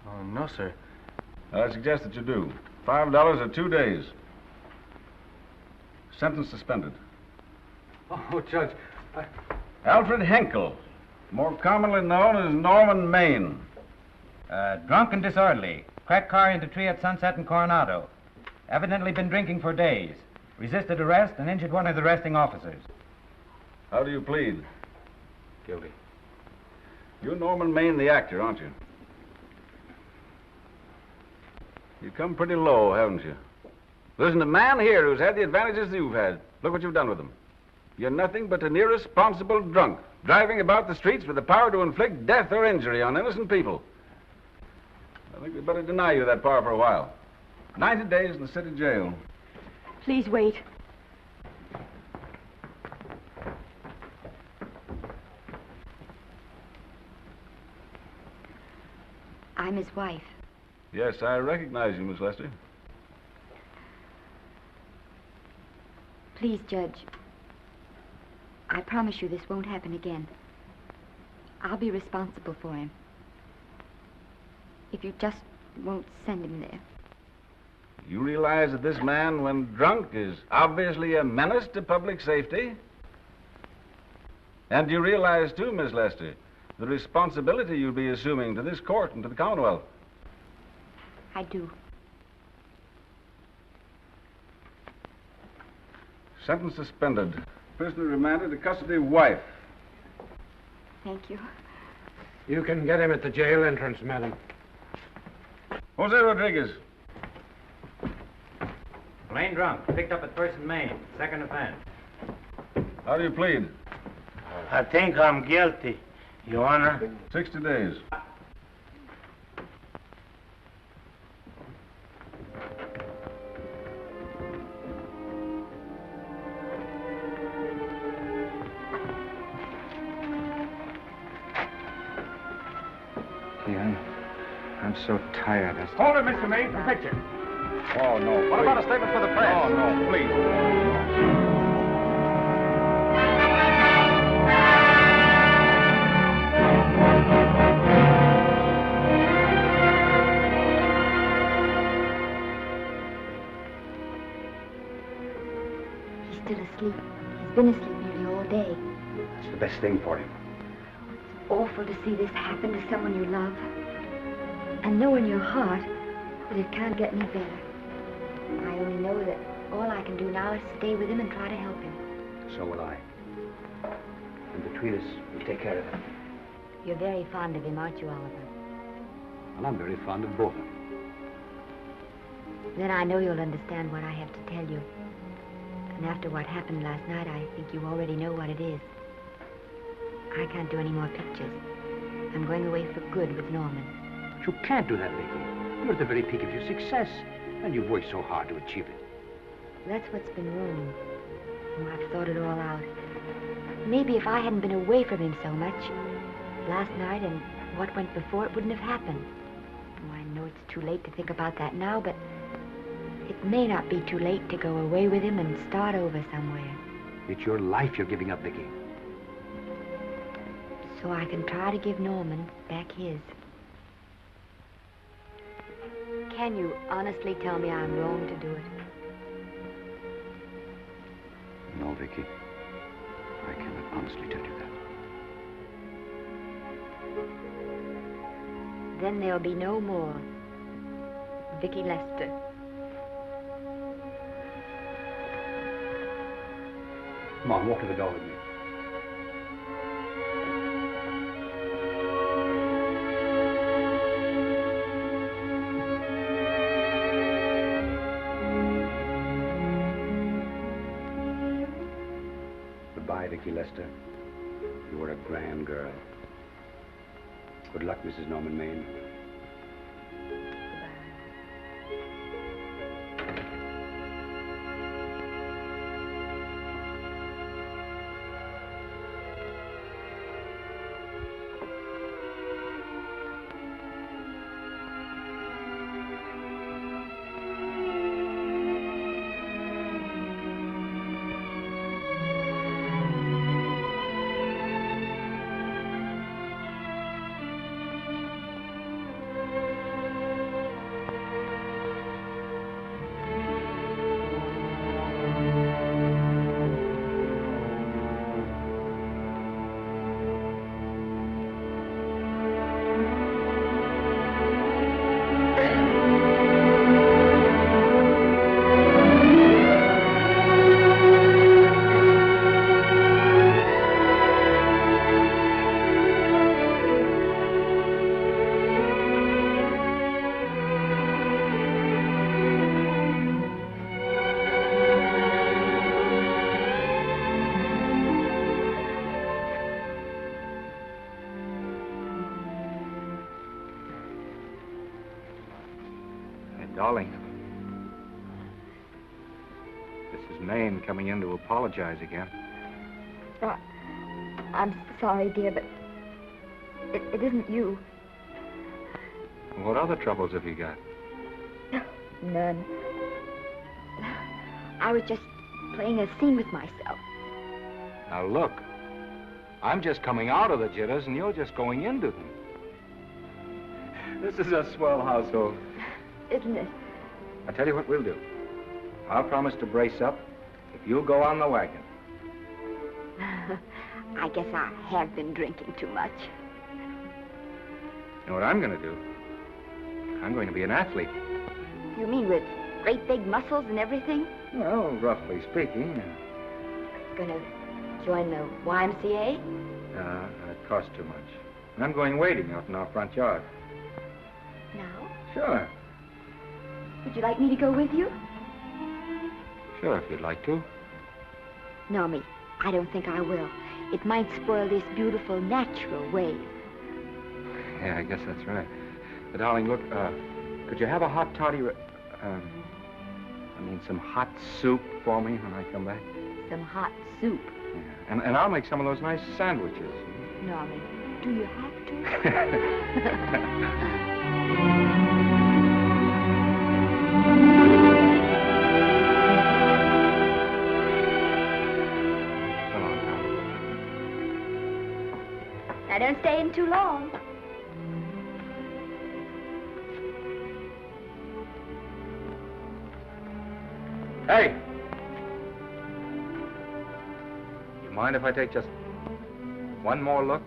Oh, no, sir. I suggest that you do. $5 or 2 days. Sentence suspended. Oh, Judge, Alfred Henkel, more commonly known as Norman Maine. Drunk and disorderly. Cracked car into tree at Sunset and Coronado. Evidently been drinking for days. Resisted arrest and injured one of the arresting officers. How do you plead? Guilty. You're Norman Maine, the actor, aren't you? You've come pretty low, haven't you? There isn't a man here who's had the advantages you've had. Look what you've done with them. You're nothing but an irresponsible drunk, driving about the streets with the power to inflict death or injury on innocent people. I think we'd better deny you that power for a while. 90 days in the city jail. Please wait. I'm his wife. Yes, I recognize you, Miss Lester. Please, Judge. I promise you this won't happen again. I'll be responsible for him. If you just won't send him there. You realize that this man, when drunk, is obviously a menace to public safety? And you realize, too, Miss Lester, the responsibility you'll be assuming to this court and to the Commonwealth? I do. Sentence suspended. Prisoner remanded to custody wife. Thank you. You can get him at the jail entrance, madam. Jose Rodriguez. Plain drunk, picked up at 1st and Main, 2nd offense. How do you plead? I think I'm guilty, Your Honor. 60 days. Yeah, I'm so tired. Hold it, Mr. Maine, for picture. Oh, no. What about a statement for the press? Oh, no, please. He's still asleep. He's been asleep nearly all day. It's the best thing for him. Awful to see this happen to someone you love. And know in your heart that it can't get any better. I only know that all I can do now is stay with him and try to help him. So will I. And between us, we'll take care of him. You're very fond of him, aren't you, Oliver? And I'm very fond of both of them. Then I know you'll understand what I have to tell you. And after what happened last night, I think you already know what it is. I can't do any more pictures. I'm going away for good with Norman. But you can't do that, Vicky. You're at the very peak of your success, and you've worked so hard to achieve it. That's what's been wrong. Oh, I've thought it all out. Maybe if I hadn't been away from him so much, last night and what went before, it wouldn't have happened. Oh, I know it's too late to think about that now, but it may not be too late to go away with him and start over somewhere. It's your life you're giving up, Vicky. so I can try to give Norman back his. Can you honestly tell me I'm wrong to do it? No, Vicky. I cannot honestly tell you that. Then there'll be no more Vicky Lester. Come on, walk to the door with me. Goodbye, Vicky Lester. You were a grand girl. Good luck, Mrs. Norman Maine. Darling, this is Maine coming in to apologize again. I'm sorry, dear, but it isn't you. What other troubles have you got? None. I was just playing a scene with myself. Now look, I'm just coming out of the jitters and you're just going into them. This is a swell household. Isn't it? I'll tell you what we'll do. I'll promise to brace up if you'll go on the wagon. I guess I have been drinking too much. You know what I'm going to do? I'm going to be an athlete. You mean with great big muscles and everything? Well, roughly speaking. Gonna join the YMCA? It costs too much. I'm going wading out in our front yard. Now? Sure. Would you like me to go with you? Sure, if you'd like to. No, me. I don't think I will. It might spoil this beautiful natural wave. Yeah, I guess that's right. But, darling, look, could you have a hot toddy, some hot soup for me when I come back? Some hot soup? Yeah. And I'll make some of those nice sandwiches. Norman, do you have to? Now, don't stay in too long. Hey! You mind if I take just one more look?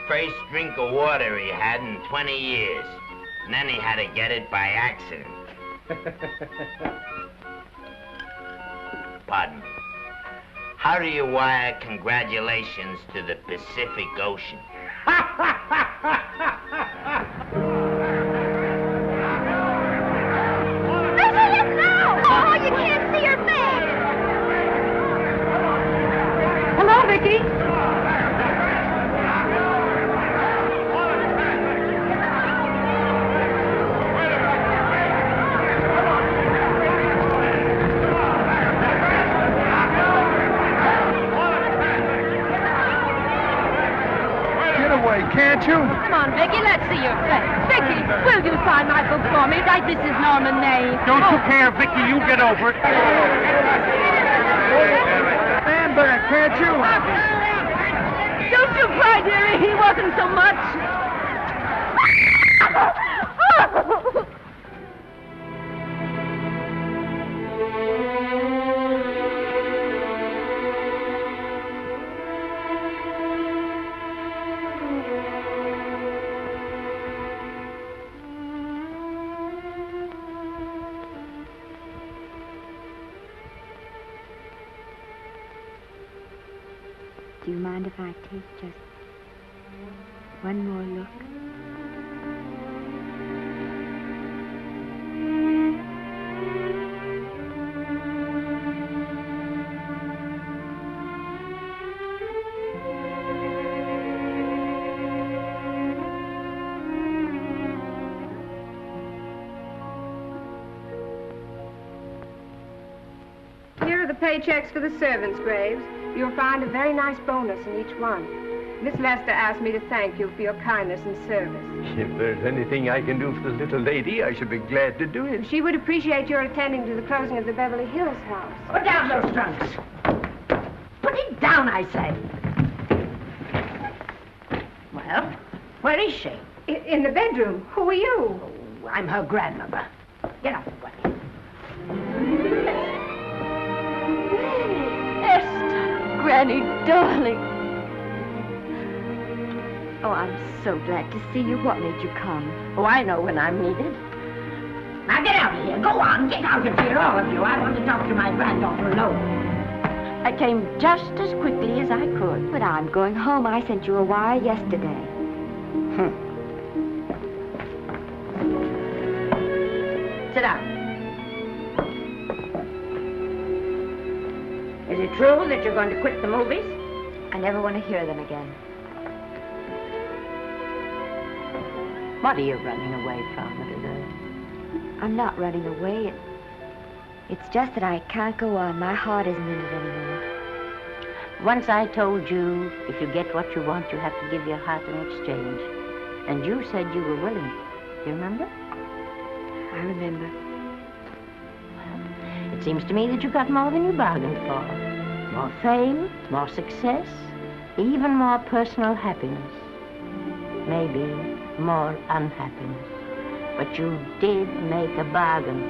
first drink of water he had in 20 years. And then he had to get it by accident. Pardon me. How do you wire congratulations to the Pacific Ocean? Oh, you can't see her face. Hello, Vicky. Can't you? Come on, Vicky, let's see your face. Vicky, will you sign my book for me? Write, this is Norman May. Don't you care, Vicky. You get over it. Stand back, can't you? Don't you cry, dearie. He wasn't so much. Do you mind if I take just one more look? Here are the paychecks for the servants' graves. You'll find a very nice bonus in each one. Miss Lester asked me to thank you for your kindness and service. If there's anything I can do for the little lady, I should be glad to do it. She would appreciate your attending to the closing of the Beverly Hills house. Put down those trunks. Put it down, I say. Well, where is she? In the bedroom. Who are you? Oh, I'm her grandmother. Get out of the way. Esther, Granny, darling. Oh, I'm so glad to see you. What made you come? Oh, I know when I'm needed. Now get out of here. Go on, get out of here, all of you. I want to talk to my granddaughter alone. I came just as quickly as I could. But I'm going home. I sent you a wire yesterday. Sit down. Is it true that you're going to quit the movies? I never want to hear them again. What are you running away from, little girl? I'm not running away. It's just that I can't go on. My heart isn't in it anymore. Once I told you, if you get what you want, you have to give your heart in exchange. And you said you were willing. Do you remember? I remember. It seems to me that you got more than you bargained for. More fame, more success, even more personal happiness. Maybe more unhappiness. But you did make a bargain.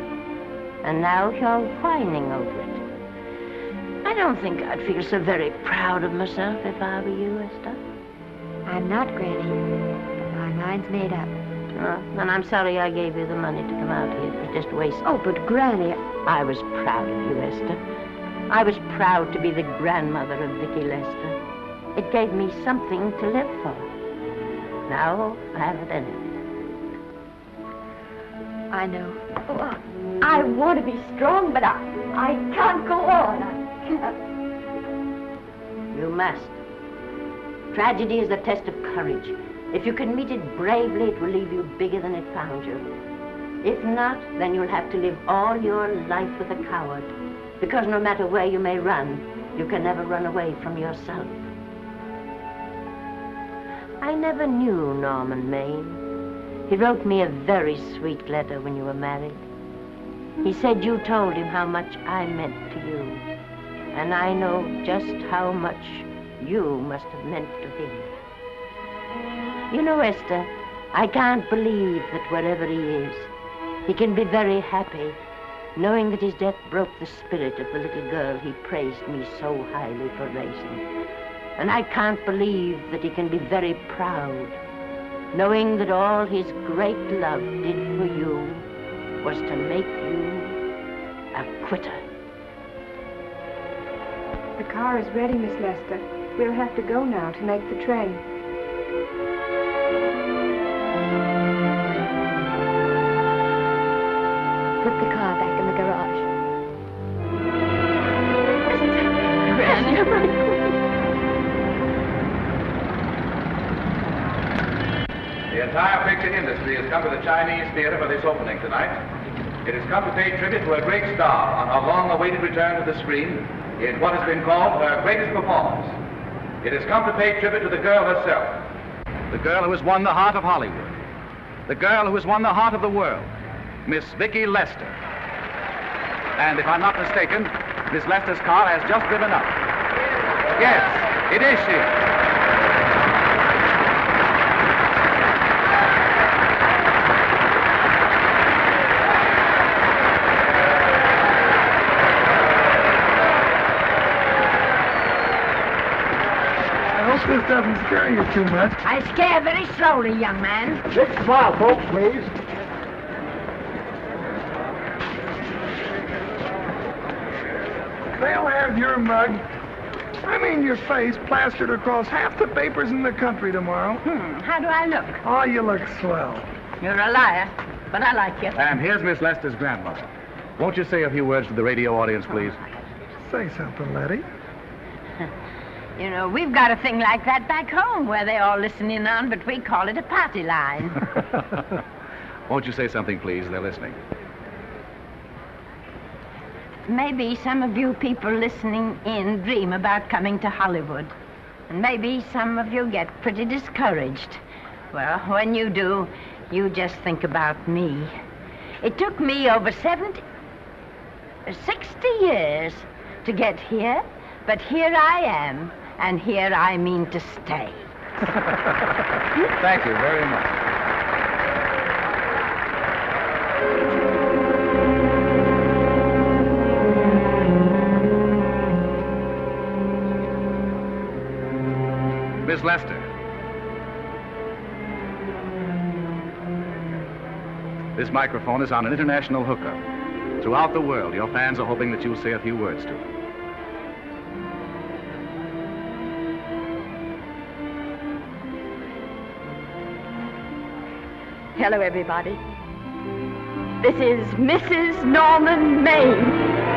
And now you're whining over it. I don't think I'd feel so very proud of myself if I were you, Esther. I'm not, Granny. But my mind's made up. Oh, and I'm sorry I gave you the money to come out here. It was just wasted. Oh, but Granny... I was proud of you, Esther. I was proud to be the grandmother of Vicky Lester. It gave me something to live for. Now I haven't anything. I know. Oh, I want to be strong, but I can't go on. I can't. You must. Tragedy is a test of courage. If you can meet it bravely, it will leave you bigger than it found you. If not, then you'll have to live all your life with a coward. Because no matter where you may run, you can never run away from yourself. I never knew Norman Maine. He wrote me a very sweet letter when you were married. He said you told him how much I meant to you. And I know just how much you must have meant to him. You know, Esther, I can't believe that wherever he is, he can be very happy, knowing that his death broke the spirit of the little girl he praised me so highly for raising. And I can't believe that he can be very proud, knowing that all his great love did for you was to make you a quitter. The car is ready, Miss Lester. We'll have to go now to make the train. Put the car back in the garage. The entire picture industry has come to the Chinese theater for this opening tonight. It has come to pay tribute to a great star on her long-awaited return to the screen in what has been called her greatest performance. It has come to pay tribute to the girl herself. The girl who has won the heart of Hollywood. The girl who has won the heart of the world. Miss Vicki Lester. And if I'm not mistaken, Miss Lester's car has just driven up. Yes, it is she. This doesn't scare you too much. I scare very slowly, young man. Big smile, folks, please. They'll have your mug, I mean your face, plastered across half the papers in the country tomorrow. How do I look? Oh, you look swell. You're a liar, but I like you. And here's Miss Lester's grandmother. Won't you say a few words to the radio audience, please? Say something, Letty. You know, we've got a thing like that back home where they all listen in on, but we call it a party line. Won't you say something, please? They're listening. Maybe some of you people listening in dream about coming to Hollywood. And maybe some of you get pretty discouraged. Well, when you do, you just think about me. It took me over 60 years to get here, but here I am. And here I mean to stay. Thank you very much. Miss Lester. This microphone is on an international hookup. Throughout the world, your fans are hoping that you'll say a few words to them. Hello, everybody. This is Mrs. Norman Maine.